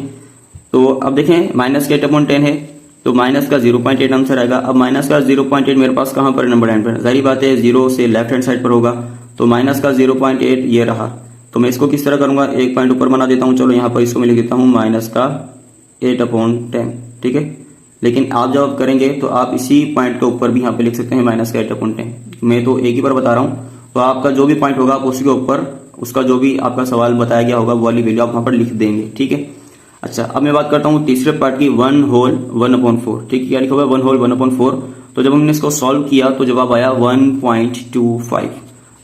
तो अब देखें, माइनस का 8/10 है तो माइनस का 0.8 आंसर आएगा। अब माइनस का 0.8 मेरे पास कहां पर नंबर लाइन पर, जाहिर बात है 0 से लेफ्ट हैंड साइड पर होगा, तो माइनस का 0.8 ये रहा। तो मैं इसको किस तरह करूंगा, एक पॉइंट ऊपर बना देता हूं। चलो यहाँ पर इसको मैं लिख देता हूं माइनस का 8/10। ठीक है, लेकिन आप जब करेंगे तो आप इसी पॉइंट के ऊपर भी यहाँ पे लिख सकते हैं माइनस का 8/10। मैं तो एक ही बार बता रहा हूँ, तो आपका जो भी पॉइंट होगा आप उसी के ऊपर उसका जो भी आपका सवाल बताया गया होगा वो वाली वैल्यू आप वहां पर लिख देंगे। ठीक है, अच्छा अब मैं बात करता हूँ तीसरे पार्ट की, 1 होल 1/4। ठीक है, क्या लिखा हुआ है 1 होल 1/4। तो जब हमने इसको सॉल्व किया तो जवाब आया 1.25।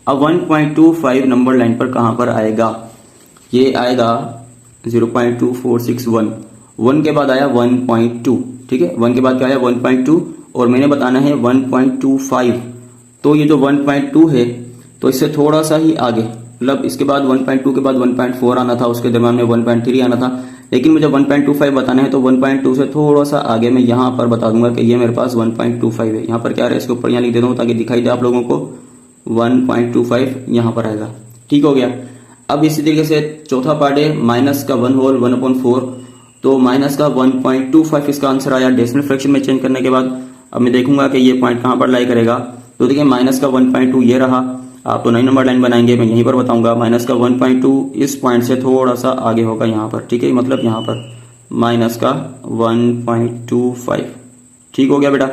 अब 1.25 नंबर लाइन पर कहां पर आएगा, ये आएगा 0.2461। 1 के बाद आया 1.2। ठीक है, 1 के बाद क्या आया 1.2, और मैंने बताना है 1.25। तो ये जो 1.2 है तो इससे थोड़ा सा ही आगे, मतलब इसके बाद 1.2 के बाद 1.4 आना था, उसके दरम्यान में 1.3 आना था, लेकिन मुझे 1.25 बताना है तो 1.2 से थोड़ा सा आगे मैं यहां पर बता दूंगा कि ये मेरे पास 1.25 है। यहां पर क्या है, इसके ऊपर यहां लिख देता हूं ताकि दिखाई दे आप लोगों को, 1.25 यहां पर आएगा। ठीक हो गया। अब इसी तरीके से चौथा पार्ट है माइनस का 1 होल 1/4। तो माइनस का 1.25 इसका आंसर आया डेसिमल फ्रैक्शन में चेंज करने के बाद। अब मैं देखूंगा कि ये पॉइंट कहां पर लाई करेगा। तो देखिए माइनस का 1.2 ये रहा, आप तो नई नंबर लाइन बनाएंगे, मैं यहीं पर बताऊंगा। माइनस का 1.2 इस पॉइंट से थोड़ा सा आगे होगा यहाँ पर। ठीक है, मतलब यहाँ पर माइनस का 1.25। ठीक हो गया बेटा।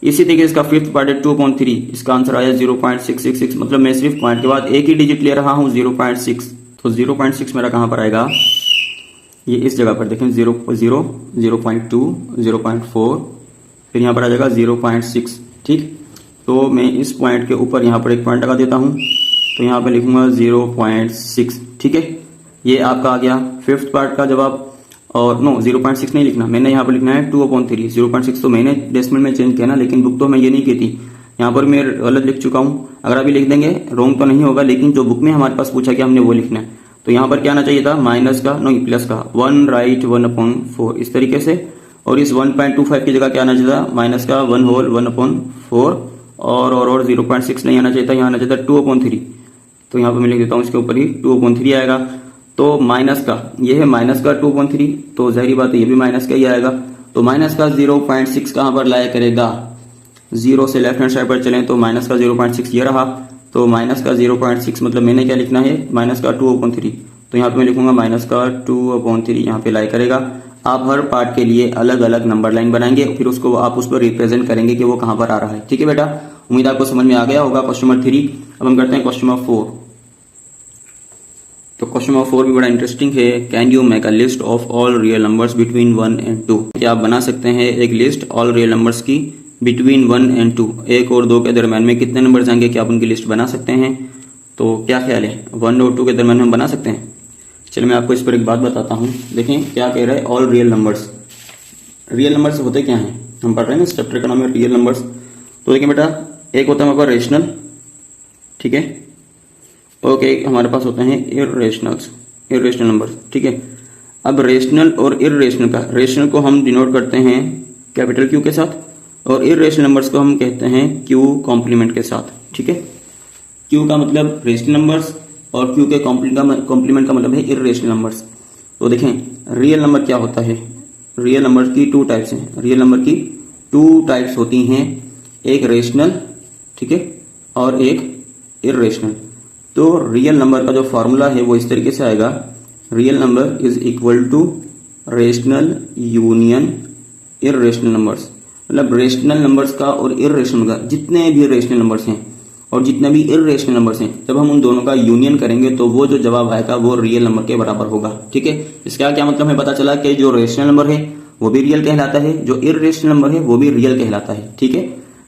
इसी तरीके इसका फिफ्थ पार्ट है 2/3, इसका आंसर आया 0.666। मतलब मैं सिर्फ पॉइंट के बाद एक ही डिजिट ले रहा हूं 0.6, तो 0.6 मेरा कहां पर आएगा, ये इस जगह पर देखें 0.0, 0.2, 0.4, फिर यहाँ पर आ जाएगा 0.6। ठीक, तो मैं इस पॉइंट के ऊपर यहाँ पर एक पॉइंट लगा देता हूँ, तो यहाँ पर लिखूंगा 0.6। ठीक है, ये आपका आ गया फिफ्थ पार्ट का जवाब। और नो 0.6 नहीं लिखना, मैंने यहाँ पर लिखना है 2/3। 0.6 तो मैंने डेसिमल में चेंज किया ना, लेकिन बुक तो मैं ये नहीं की थी, यहाँ पर मैं गलत लिख चुका हूँ। अगर अभी लिख देंगे रॉन्ग तो नहीं होगा, लेकिन जो बुक में हमारे पास पूछा गया हमने वो लिखना है। तो यहाँ पर क्या आना चाहिए था, माइनस का नहीं प्लस का 1 राइट 1/4 इस तरीके से। और इस 1.25 की जगह क्या आना चाहिए था, माइनस का 1 होल 1/4 और 0.6 नहीं आना चाहिए था, यहाँ आना चाहिए था 2/3। तो यहाँ पर मैं लिख देता हूँ इसके ऊपर ही 2/3 आएगा। तो माइनस का ये है माइनस का 2/3, तो जाहिर बात है ये भी माइनस का ही आएगा। तो माइनस का 0.6 कहाँ पर लाया करेगा, 0 से लेफ्ट हैंड साइड पर चलें तो माइनस का 0.6 ये रहा। तो माइनस का 0.6 मतलब मैंने क्या लिखना है, माइनस का 2/3। तो यहाँ पे मैं लिखूंगा माइनस का 2/3, यहाँ पे लाई करेगा। आप हर पार्ट के लिए अलग अलग नंबर लाइन बनाएंगे, फिर उसको आप उस पर रिप्रेजेंट करेंगे कि वो कहाँ पर आ रहा है। ठीक है बेटा, उम्मीद आपको समझ में आ गया होगा क्वेश्चन नंबर 3। अब हम करते हैं क्वेश्चन नंबर 4। तो क्वेश्चन नंबर 4 भी बड़ा इंटरेस्टिंग है। Can you make a list of all real numbers between 1 and 2? क्या आप बना सकते हैं एक लिस्ट ऑल रियल नंबर्स की बिटवीन 1 and 2, 1 और 2 के दरम्यान में कितने नंबर जाएंगे, क्या आप उनकी लिस्ट बना सकते हैं? तो क्या ख्याल है, 1 और 2 के दरम्यान में हम बना सकते हैं? चलिए मैं आपको इस पर एक बात बताता हूँ। देखें क्या कह रहा है, all real numbers. Real numbers होते क्या हैं, हम पढ़ रहे हैं ना चैप्टर का नाम है रियल नंबर्स। तो देखिए बेटा, एक होता है हमारे पास रेशनल, ठीक है, ओके, हमारे पास होते हैं इर्रेशनल नंबर्स। ठीक है, अब रेशनल और इर्रेशनल का, रेशनल को हम डिनोट करते हैं कैपिटल क्यू के साथ, और इर्रेशनल नंबर्स को हम कहते हैं क्यू कॉम्प्लीमेंट के साथ। ठीक है, क्यू का मतलब रेशनल नंबर्स और क्यू के कॉम्प्लीमेंट का मतलब है इर्रेशनल नंबर्स। तो देखें रियल नंबर क्या होता है, रियल नंबर की 2 टाइप्स हैं। रियल नंबर की 2 टाइप्स होती हैं, एक रेशनल, ठीक है, और एक इर्रेशनल। तो रियल नंबर का जो फॉर्मूला है वो इस तरीके से आएगा, real number is equal to rational union irrational numbers. मतलब रेशनल नंबर्स का और इर्रेशनल का, जितने भी रेशनल नंबर्स हैं और जितने भी इर्रेशनल नंबर्स हैं, जब हम उन दोनों का यूनियन करेंगे तो वो जो जवाब आएगा वो रियल नंबर के बराबर होगा। ठीक है, इसका क्या मतलब है, पता चला कि जो रेशनल नंबर है वो भी रियल कहलाता है, जो इर्रेशनल नंबर है वो भी रियल कहलाता है। ठीक है,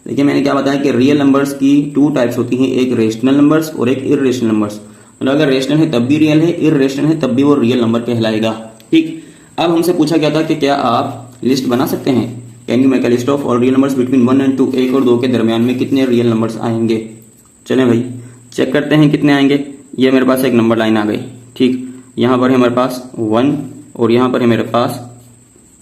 देखिए मैंने क्या बताया कि रियल नंबर्स की 2 टाइप्स होती हैं, एक रेशनल नंबर्स और एक इर्रेशनल नंबर्स। मतलब अगर रेशनल है तब भी रियल है, इर्रेशनल है तब भी वो रियल नंबर कहलाएगा। ठीक, अब हमसे पूछा गया था कि क्या आप लिस्ट बना सकते हैं, can you make a list of all real numbers between 1 and 2, 1 और 2 के दरमियान में कितने रियल नंबर्स आएंगे। चलें भाई चेक करते हैं कितने आएंगे। ये मेरे पास एक नंबर लाइन आ गई, ठीक, यहाँ पर है हमारे पास 1 और यहाँ पर है मेरे पास,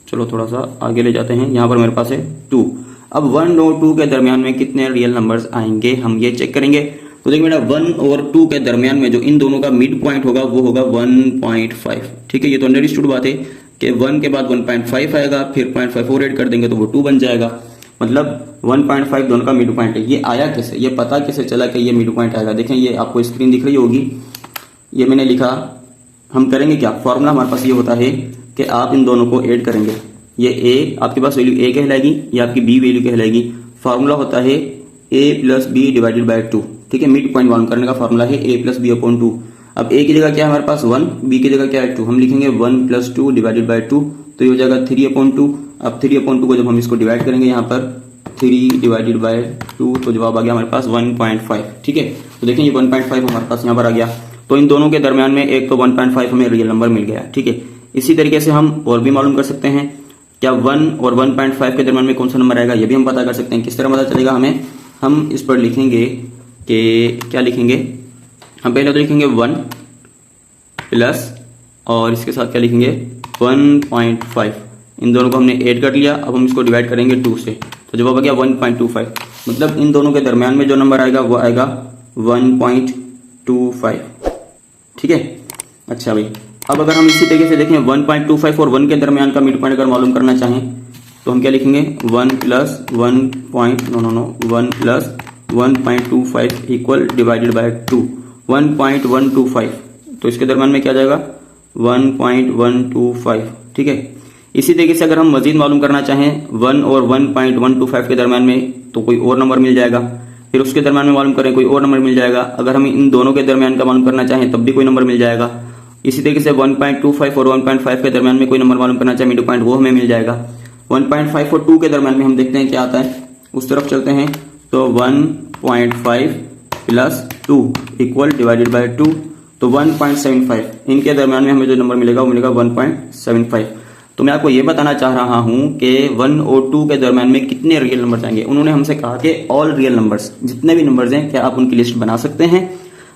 चलो थोड़ा सा आगे ले जाते हैं, यहाँ पर मेरे पास है 2। अब 1 और 2 के दरमियान में कितने रियल नंबर्स आएंगे हम ये चेक करेंगे। तो देखिए बेटा 1 और 2 के दरमियान में जो इन दोनों का मिड पॉइंट होगा वो होगा 1.5। ठीक है, ये तो अंडरस्टूड बात है कि 1 के बाद 1.5 आएगा, फिर 0.5 और ऐड कर देंगे तो वो 2 बन जाएगा। मतलब 1.5 दोनों का मिड पॉइंट है। ये आया कैसे, ये पता कैसे चला कि ये मिड पॉइंट आएगा। देखें ये आपको स्क्रीन दिख रही होगी, ये मैंने लिखा, हम करेंगे क्या, फॉर्मूला हमारे पास ये होता है कि आप इन दोनों को ऐड करेंगे। ये ए आपके पास वैल्यू ए कहलाएगी, ये आपकी बी वैल्यू कहलाएगी। फॉर्मूला होता है a plus B divided by 2। ठीक है, मिड पॉइंट मालूम करने का फॉर्मूला है a प्लस बी अपॉन 2। अब a की जगह क्या है हमारे पास 1, b की जगह क्या है 2, हम लिखेंगे 1 प्लस 2 डिवाइडेड बाय 2, तो ये हो जाएगा 3/2। अब 3/2 को जब हम इसको डिवाइड करेंगे यहाँ पर 3 डिवाइडेड बाय 2, तो जवाब आ गया हमारे पास 1.5। ठीक है, तो देखें ये 1.5 हमारे पास यहाँ पर आ गया। तो इन दोनों के दरमियान में एक तो 1.5 हमें रियल नंबर मिल गया। ठीक है, इसी तरीके से हम और भी मालूम कर सकते हैं, क्या 1 और 1.5 के दरमियान में कौन सा नंबर आएगा ये भी हम पता कर सकते हैं। किस तरह पता चलेगा हमें, हम इस पर लिखेंगे कि क्या लिखेंगे, हम पहले तो लिखेंगे 1 प्लस और इसके साथ क्या लिखेंगे 1.5। इन दोनों को हमने ऐड कर लिया, अब हम इसको डिवाइड करेंगे 2 से, तो जवाब आ गया 1.25। मतलब इन दोनों के दरमियान में जो नंबर आएगा वो आएगा 1.25। ठीक है, अच्छा भाई, अब अगर हम इसी तरीके से देखें 1.25 और 1 के दरमियान का मिड पॉइंट अगर मालूम करना चाहें तो हम क्या लिखेंगे 1 प्लस 1.25 इक्वल डिवाइडेड बाय 2, 1.125। तो इसके दरमियान में क्या जाएगा 1.125। ठीक है, इसी तरीके से अगर हम मजीद मालूम करना चाहें 1 और 1.125 के दरमियान में तो कोई और नंबर मिल जाएगा, फिर उसके दरमियान में मालूम करें कोई और नंबर मिल जाएगा। अगर हम इन दोनों के दरमियान का मालूम करना चाहें तब भी कोई नंबर मिल जाएगा, इसी तरीके से 1.25 और 1.5 के दरमियान में कोई नंबर मालूम करना चाहे मिड पॉइंट, वो हमें मिल जाएगा। 1.5 और 2 के दरमियान में हम देखते हैं क्या आता है, उस तरफ चलते हैं। तो 1.5 प्लस 2 इक्वल डिवाइडेड बाय 2, तो 1.75। इनके दरमियान में हमें जो नंबर मिलेगा वो मिलेगा 1.75। तो मैं आपको ये बताना चाह रहा हूं कि 1 और 2 के दरमियान में कितने रियल नंबर्स आएंगे। उन्होंने हमसे कहा कि ऑल रियल नंबर्स, जितने भी नंबर्स हैं क्या आप उनकी लिस्ट बना सकते हैं।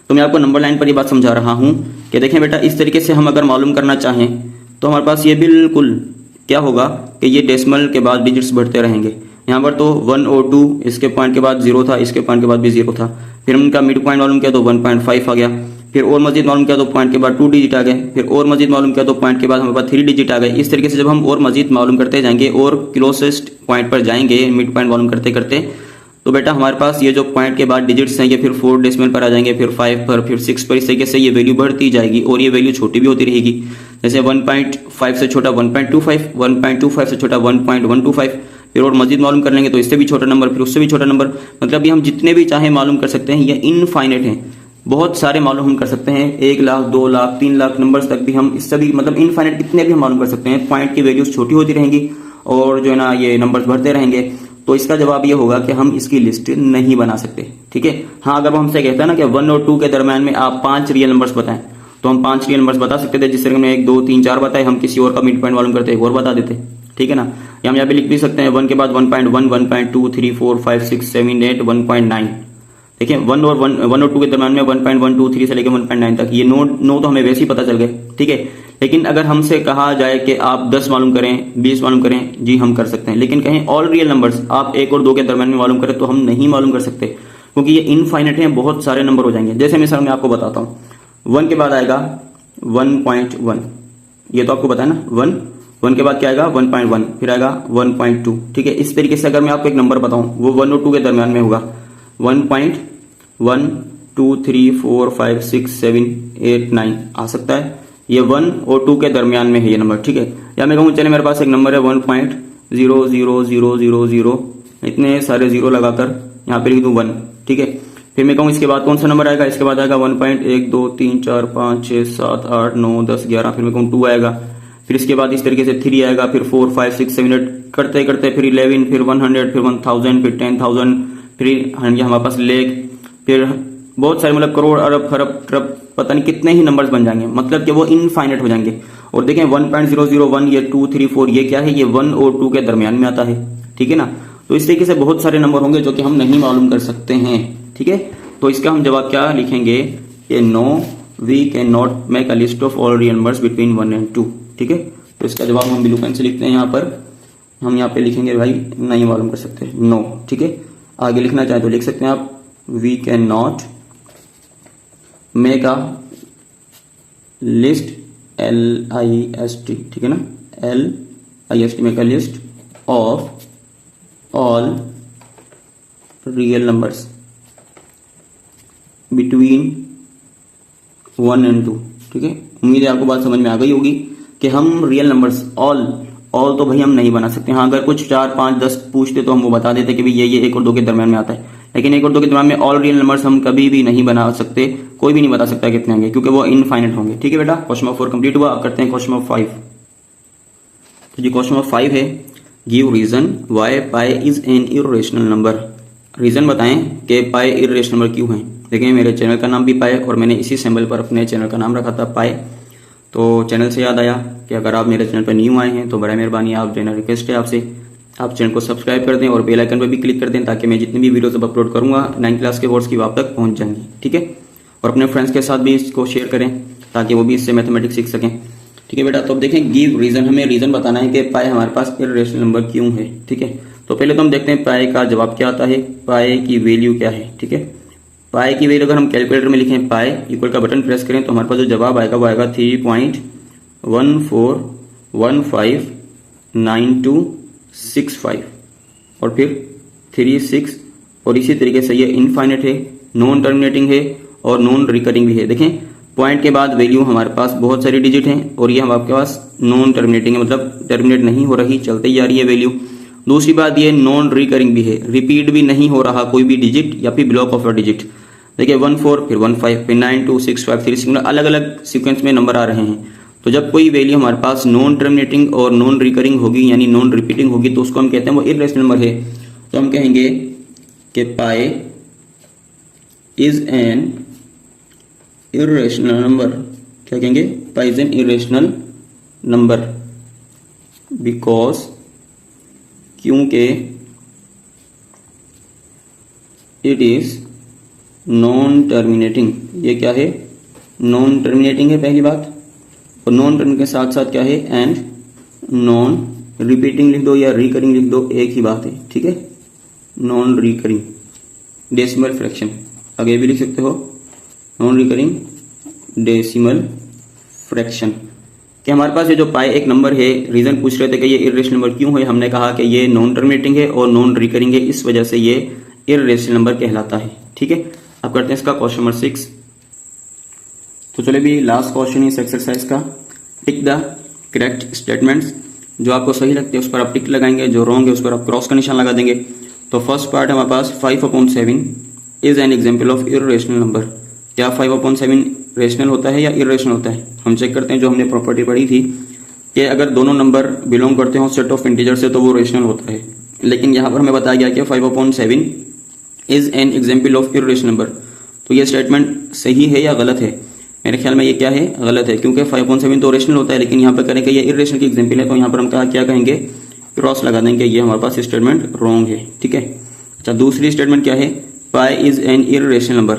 तो मैं आपको नंबर लाइन पर ये बात समझा रहा हूं कि देखें बेटा, इस तरीके से हम अगर मालूम करना चाहें तो हमारे पास ये बिल्कुल क्या होगा कि ये डेसिमल के बाद डिजिट्स बढ़ते रहेंगे। यहाँ पर तो 1 और 2, इसके पॉइंट के बाद 0 था, इसके पॉइंट के बाद भी 0 था। फिर हम इनका मिड पॉइंट मालूम किया तो 1.5 आ गया। फिर और मजीद मालूम किया तो पॉइंट के बाद 2 डिजिट आ गए। फिर और मजीद मालूम किया तो पॉइंट के बाद हमारे पास 3 डिजिट आ गए। इस तरीके से जब हम और मजीद मालूम करते जाएंगे और क्लोजेस्ट पॉइंट पर जाएंगे मिड पॉइंट मालूम करते करते, तो बेटा हमारे पास ये जो पॉइंट के बाद डिजिट्स हैं ये फिर 4 डेसिमल पर आ जाएंगे, फिर 5 पर, फिर 6 पर। इस तरीके से ये वैल्यू बढ़ती जाएगी और ये वैल्यू छोटी भी होती रहेगी। जैसे 1.5 से छोटा 1.25, 1.25 से छोटा 1.125, फिर और मजीद मालूम कर लेंगे तो इससे भी छोटा नंबर, फिर उससे भी छोटा नंबर। मतलब ये हम जितने भी चाहे मालूम कर सकते हैं, ये इनफाइनाइट हैं। बहुत सारे मालूम हम कर सकते हैं, 1 लाख, 2 लाख, 3 लाख नंबर्स तक भी हम इससे भी मतलब इनफाइनाइट कितने भी हम मालूम कर सकते हैं। पॉइंट की वैल्यूज छोटी होती रहेंगी और जो है ना ये नंबर्स बढ़ते रहेंगे। तो इसका जवाब ये होगा कि हम इसकी लिस्ट नहीं बना सकते। ठीक है, हाँ, अगर वो हमसे कहता है ना कि 1 और 2 के दरमियान में आप 5 रियल नंबर्स बताएं, तो हम 5 रियल नंबर्स बता सकते थे। जिस तरह हमने 1, 2, 3, 4 बताए, हम किसी और का मिड पॉइंट मालूम करते एक और बता देते। ठीक है ना, या हम यहाँ पे लिख भी सकते हैं 1 के बाद 1.1, 1.2, 3, 4, 5, 6, 7, 8, 1.9। देखिए 1 और 2 के दरम्यान में 1.1, 2, 3 से लेकर 1.9 तक, ये नो तो हमें वैसे ही पता चल गए। ठीक है, लेकिन अगर हमसे कहा जाए कि आप 10 मालूम करें, 20 मालूम करें, जी हम कर सकते हैं। लेकिन कहें ऑल रियल नंबर्स आप 1 और 2 के दरम्यान में मालूम करें तो हम नहीं मालूम कर सकते, क्योंकि ये इनफाइनाइट है, बहुत सारे नंबर हो जाएंगे। जैसे मिसाल मैं आपको बताता हूँ, 1 के बाद आएगा 1.1, ये तो आपको पता है ना। 1 के बाद क्या आएगा 1.1, फिर आएगा 1.2। ठीक है, इस तरीके से अगर मैं आपको एक नंबर बताऊं वो 1 और 2 के दरम्यान में होगा 1.1, 2, 3, 4, 5, 6, 7, 8, 9 आ सकता है। ये 1 और 2 के दरमियान में है ये नंबर। ठीक है, या मैं कहूँ चले मेरे पास एक नंबर है 1.00000, इतने सारे जीरो लगाकर यहाँ पे लिख दूं 1। ठीक है, फिर मैं कहूँ इसके बाद कौन सा नंबर आएगा, इसके बाद आएगा 1.1, 2, 3, 4, 5, 6, 7, 8, 9, 10, 11, फिर मैं कहूँ 2 आएगा। फिर इसके बाद इस तरीके से 3 आएगा, फिर 4, 5, 6, 7, 8 करते करते फिर 11, फिर 100, फिर 1000, फिर 10,000, फिर हमारे पास लेख, फिर बहुत सारे मतलब करोड़, अरब, खरब, ट्रब, पता नहीं कितने ही नंबर्स बन जाएंगे। मतलब कि वो इनफाइनाइट हो जाएंगे। और देखें 1.001, ये 2, 3, 4, ये क्या है, ये 1 और 2 के दरमियान में आता है। ठीक है ना, तो इस तरीके से बहुत सारे नंबर होंगे जो कि हम नहीं मालूम कर सकते हैं। ठीक है, तो इसका हम जवाब क्या लिखेंगे कि no we can not make a list of all real numbers between 1 and 2। ठीक है, तो इसका जवाब हम ब्लू पेन से लिखते हैं। यहाँ पर हम यहाँ पे लिखेंगे भाई नहीं मालूम कर सकते, नो। ठीक है, आगे लिखना चाहे तो लिख सकते हैं आप we can not make a list, LIST। ठीक है ना, LIST, make a list of all real numbers between 1 and 2। ठीक है, उम्मीद है आपको बात समझ में आ गई होगी कि हम रियल नंबर्स ऑल तो भाई हम नहीं बना सकते। हाँ, अगर कुछ 4, 5, 10 पूछते तो हम वो बता देते कि भाई ये 1 और 2 के दरमियान में आता है। लेकिन 1 और 2 के दरमियान में ऑल रियल नंबर्स हम कभी भी नहीं बना सकते, कोई भी नहीं बता सकता कितने होंगे, क्योंकि वो इनफाइनाइट होंगे। ठीक है बेटा, क्वेश्चन नंबर 4 कंप्लीट हुआ। अब करते हैं क्वेश्चन नंबर 5। तो जी क्वेश्चन नंबर 5 है, give reason why pi is an irrational number. Reason बताएं कि पाई इर्रेशनल नंबर क्यों है। देखिए मेरे चैनल का नाम भी पाई और मैंने इसी सिंबल पर अपने चैनल का नाम रखा था पाई। तो चैनल से याद आया कि अगर आप मेरे चैनल पर न्यू आए हैं तो बड़ा मेहरबानी, आप देना रिक्वेस्ट है आपसे, आप चैनल को सब्सक्राइब कर दें और बेल आइकन पर भी क्लिक कर दें ताकि मैं जितनी भी वीडियोस अपलोड करूंगा 9th क्लास के कोर्स की आप तक पहुंच जाएंगी। ठीक है, और अपने फ्रेंड्स के साथ भी इसको शेयर करें ताकि वो भी इससे मैथमेटिक्स सीख सकें। ठीक है बेटा, तो अब देखें गिव रीजन, हमें रीजन बताना है कि पाई हमारे पास इर्रेशनल नंबर क्यों है। ठीक है, तो पहले तो हम देखते हैं पाई का जवाब क्या आता है, पाई की वैल्यू क्या है। ठीक है, पाई की वैल्यू अगर हम कैलकुलेटर में लिखें पाई इक्वल का बटन प्रेस करें तो हमारे पास जो जवाब आएगा वो आएगा 3.14159265 और फिर 36, और इसी तरीके से ये इनफाइनाइट है, नॉन टर्मिनेटिंग है और नॉन रिकरिंग भी है। देखें पॉइंट के बाद वैल्यू हमारे पास बहुत सारी डिजिट हैं और ये हमारे पास नॉन टर्मिनेटिंग है, मतलब टर्मिनेट नहीं हो रही, चलते ही आ रही है वैल्यू। दूसरी बात ये नॉन रिकरिंग भी है, रिपीट भी नहीं हो रहा कोई भी डिजिट या फिर ब्लॉक ऑफ अ डिजिट। देखिए 1 4 फिर 1 5 फिर 9 2 6 5 3 6 अलग अलग सीक्वेंस में नंबर आ रहे हैं। तो जब कोई वैल्यू हमारे पास नॉन टर्मिनेटिंग और नॉन रिकरिंग होगी यानी नॉन रिपीटिंग होगी तो उसको हम कहते हैं वो इर्रेशनल नंबर है। तो हम कहेंगे कि पाई इज एन इर्रेशनल नंबर। क्या कहेंगे? पाई is an irrational number because, क्योंकि इट इज नॉन टर्मिनेटिंग। ये क्या है? नॉन टर्मिनेटिंग है पहली बात, और नॉन टर्मिनेटिंग के साथ साथ क्या है? एंड नॉन रिपीटिंग लिख दो या रिकरिंग लिख दो, एक ही बात है, ठीक है। नॉन रिकरिंग डेसिमल फ्रैक्शन, आगे भी लिख सकते हो नॉन रिकरिंग डेसिमल फ्रैक्शन। कि हमारे पास ये जो पाई एक नंबर है, रीजन पूछ रहे थे कि ये इर्रेशनल नंबर क्यों है, हमने कहा कि ये नॉन टर्मिनेटिंग है और नॉन रिकरिंग है, इस वजह से ये इर्रेशनल नंबर कहलाता है, ठीक है। अब करते हैं इसका क्वेश्चन नंबर 6। तो चलिए भी लास्ट क्वेश्चन इस एक्सरसाइज का, टिक द करेक्ट स्टेटमेंट्स। जो आपको सही लगते हैं उस पर आप टिक लगाएंगे, जो रॉन्ग है उस पर आप क्रॉस का निशान लगा देंगे। तो फर्स्ट पार्ट है हमारे पास 5/7 is an example of irrational number. क्या 5/7 रेशनल होता है या इर्रेशनल होता है? हम चेक करते हैं, जो हमने प्रॉपर्टी पढ़ी थी कि अगर दोनों नंबर बिलोंग करते हो सेट ऑफ इंटीजर से तो वो रेशनल होता है। लेकिन यहाँ पर हमें बताया गया कि 5/7 is an example of irrational number. तो ये स्टेटमेंट सही है या गलत है? मेरे ख्याल में ये क्या है? गलत है, क्योंकि 5/7 तो रेशनल होता है, लेकिन यहाँ पर करें कि ये इर्रेशनल की एग्जाम्पल है, तो यहाँ पर हम क्या कहेंगे? क्रॉस लगा देंगे, ये हमारे पास स्टेटमेंट रॉन्ग है, ठीक है। अच्छा, दूसरी स्टेटमेंट क्या है? पाई इज एन इर्रेशनल नंबर।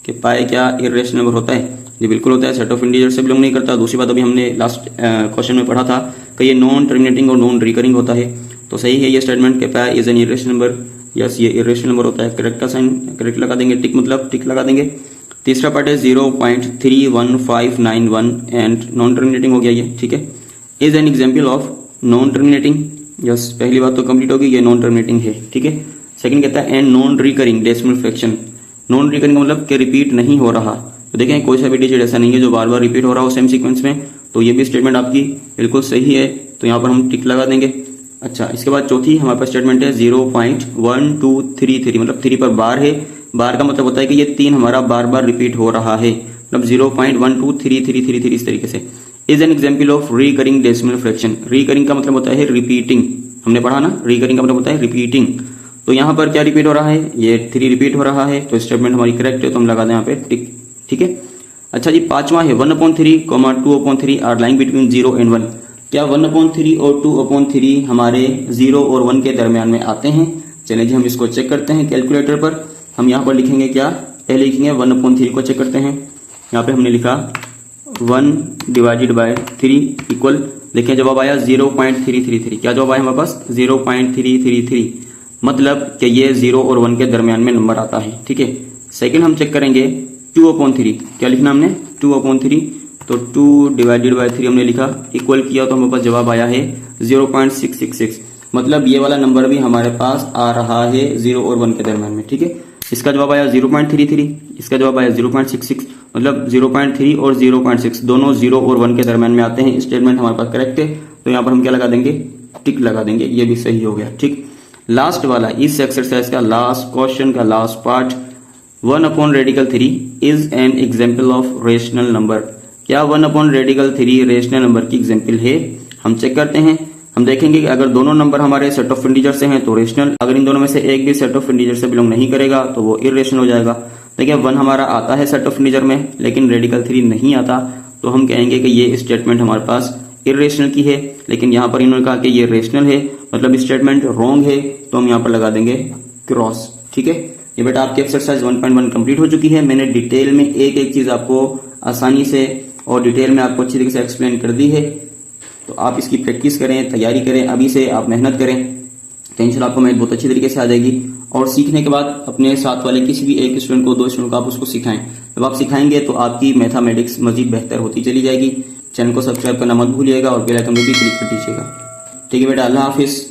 कि पाई क्या इर्रेशनल नंबर होता है? जी बिल्कुल होता है, सेट ऑफ इंटीजर से बिलोंग नहीं करता। दूसरी बात अभी हमने लास्ट क्वेश्चन में पढ़ा था कि ये नॉन टर्मिनेटिंग और नॉन रिकरिंग होता है। तो सही है ये स्टेटमेंट कि पाई is an irrational number. Yes, ये इर्रेशनल नंबर होता है। करेक्ट का साइन करेक्ट लगा देंगे, टिक मतलब टिक लगा देंगे। तीसरा पार्ट है 0.31591 एंड नॉन टर्मिनेटिंग हो गया ये, ठीक है। Is an example of non terminating. Yes, पहली बात तो कंप्लीट होगी, ये नॉन टर्मिनेटिंग है, ठीक है। सेकंड कहता है and non recurring decimal fraction. Non recurring मतलब कि रिपीट नहीं हो रहा। तो देखें कोई सा भी डिजिट ऐसा नहीं है जो बार बार रिपीट हो रहा हो सेम सीक्वेंस में। तो ये भी स्टेटमेंट आपकी बिल्कुल सही है, तो यहाँ पर हम टिक लगा देंगे। अच्छा, इसके बाद चौथी हमारे पास स्टेटमेंट है 0.1233, मतलब 3 पर बार है। बार का मतलब होता है कि ये 3 हमारा बार बार रिपीट हो रहा है, मतलब 0.123333 इस तरीके से। Is an example of recurring decimal fraction. Recurring का मतलब होता है रिपीटिंग, हमने पढ़ा ना, रिकरिंग का मतलब होता है रिपीटिंग। तो यहाँ पर क्या रिपीट हो रहा है? ये 3 रिपीट हो रहा है, तो स्टेटमेंट हमारी करेक्ट है, तो हम लगा दें यहाँ पे टिक, ठीक है। अच्छा जी, पांचवा है 1/3, 2/3 आर लाइंग बिटवीन 0 एंड 1। क्या 1/3 और 2/3 हमारे 0 और 1 के दरमियान में आते हैं? चलिए जी हम इसको चेक करते हैं कैलकुलेटर पर। हम यहाँ पर लिखेंगे क्या? पहले लिखेंगे 1/3 को चेक करते हैं। यहाँ पे हमने लिखा 1/3 इक्वल, देखिए जवाब आया 0.333। क्या जवाब आया हमारे पास? 0.333, मतलब कि ये 0 और 1 के दरमियान में नंबर आता है, ठीक है। सेकंड हम चेक करेंगे 2/3। क्या लिखना हमने? 2/3, तो 2/3 हमने लिखा, इक्वल किया तो हमारे पास जवाब आया है 0.666, मतलब ये वाला नंबर भी हमारे पास आ रहा है 0 और 1 के दरमियान में, ठीक है। इसका जवाब आया 0.33, इसका जवाब आया 0.66, मतलब 0.3 और 0.6 दोनों 0 और 1 के दरमियान में आते हैं। स्टेटमेंट हमारे पास करेक्ट है, तो यहाँ पर हम क्या लगा देंगे? टिक लगा देंगे, ये भी सही हो गया, ठीक। लास्ट वाला इस एक्सरसाइज का लास्ट क्वेश्चन का last part 1/3 is an example of rational number. क्या 1/3 रेशनल नंबर की एग्जाम्पल है? हम चेक करते हैं। हम देखेंगे कि अगर दोनों नंबर हमारे सेट ऑफ इंटीजर से हैं तो रेशनल, अगर इन दोनों में से एक भी सेट ऑफ इंटीजर से बिलोंग नहीं करेगा तो वो इर्रेशनल हो जाएगा। देखिए 1 हमारा आता है सेट ऑफ इंटीजर में, लेकिन रेडिकल 3 नहीं आता, तो हम कहेंगे कि ये स्टेटमेंट हमारे पास इर्रेशनल की है। लेकिन यहाँ पर इन्होंने कहा कि ये रेशनल है, मतलब स्टेटमेंट रॉन्ग है, तो हम यहाँ पर लगा देंगे क्रॉस, ठीक है। ये बेटा आपकी एक्सरसाइज 1.1 कंप्लीट हो चुकी है। मैंने डिटेल में एक एक चीज आपको आसानी से और डिटेल में आपको अच्छी तरीके से एक्सप्लेन कर दी है। तो आप इसकी प्रैक्टिस करें, तैयारी करें, अभी से आप मेहनत करें, तो इंशाल्लाह आपको मैथ बहुत अच्छी तरीके से आ जाएगी। और सीखने के बाद अपने साथ वाले किसी भी एक स्टूडेंट को, 2 स्टूडेंट को आप उसको सिखाएं। जब आप सिखाएंगे तो आपकी मैथमेटिक्स मजीद बेहतर होती चली जाएगी। चैनल को सब्सक्राइब करना मत भूलिएगा और बेल आइकन भी क्लिक कर दीजिएगा, ठीक है बेटा। अल्लाह हाफिज।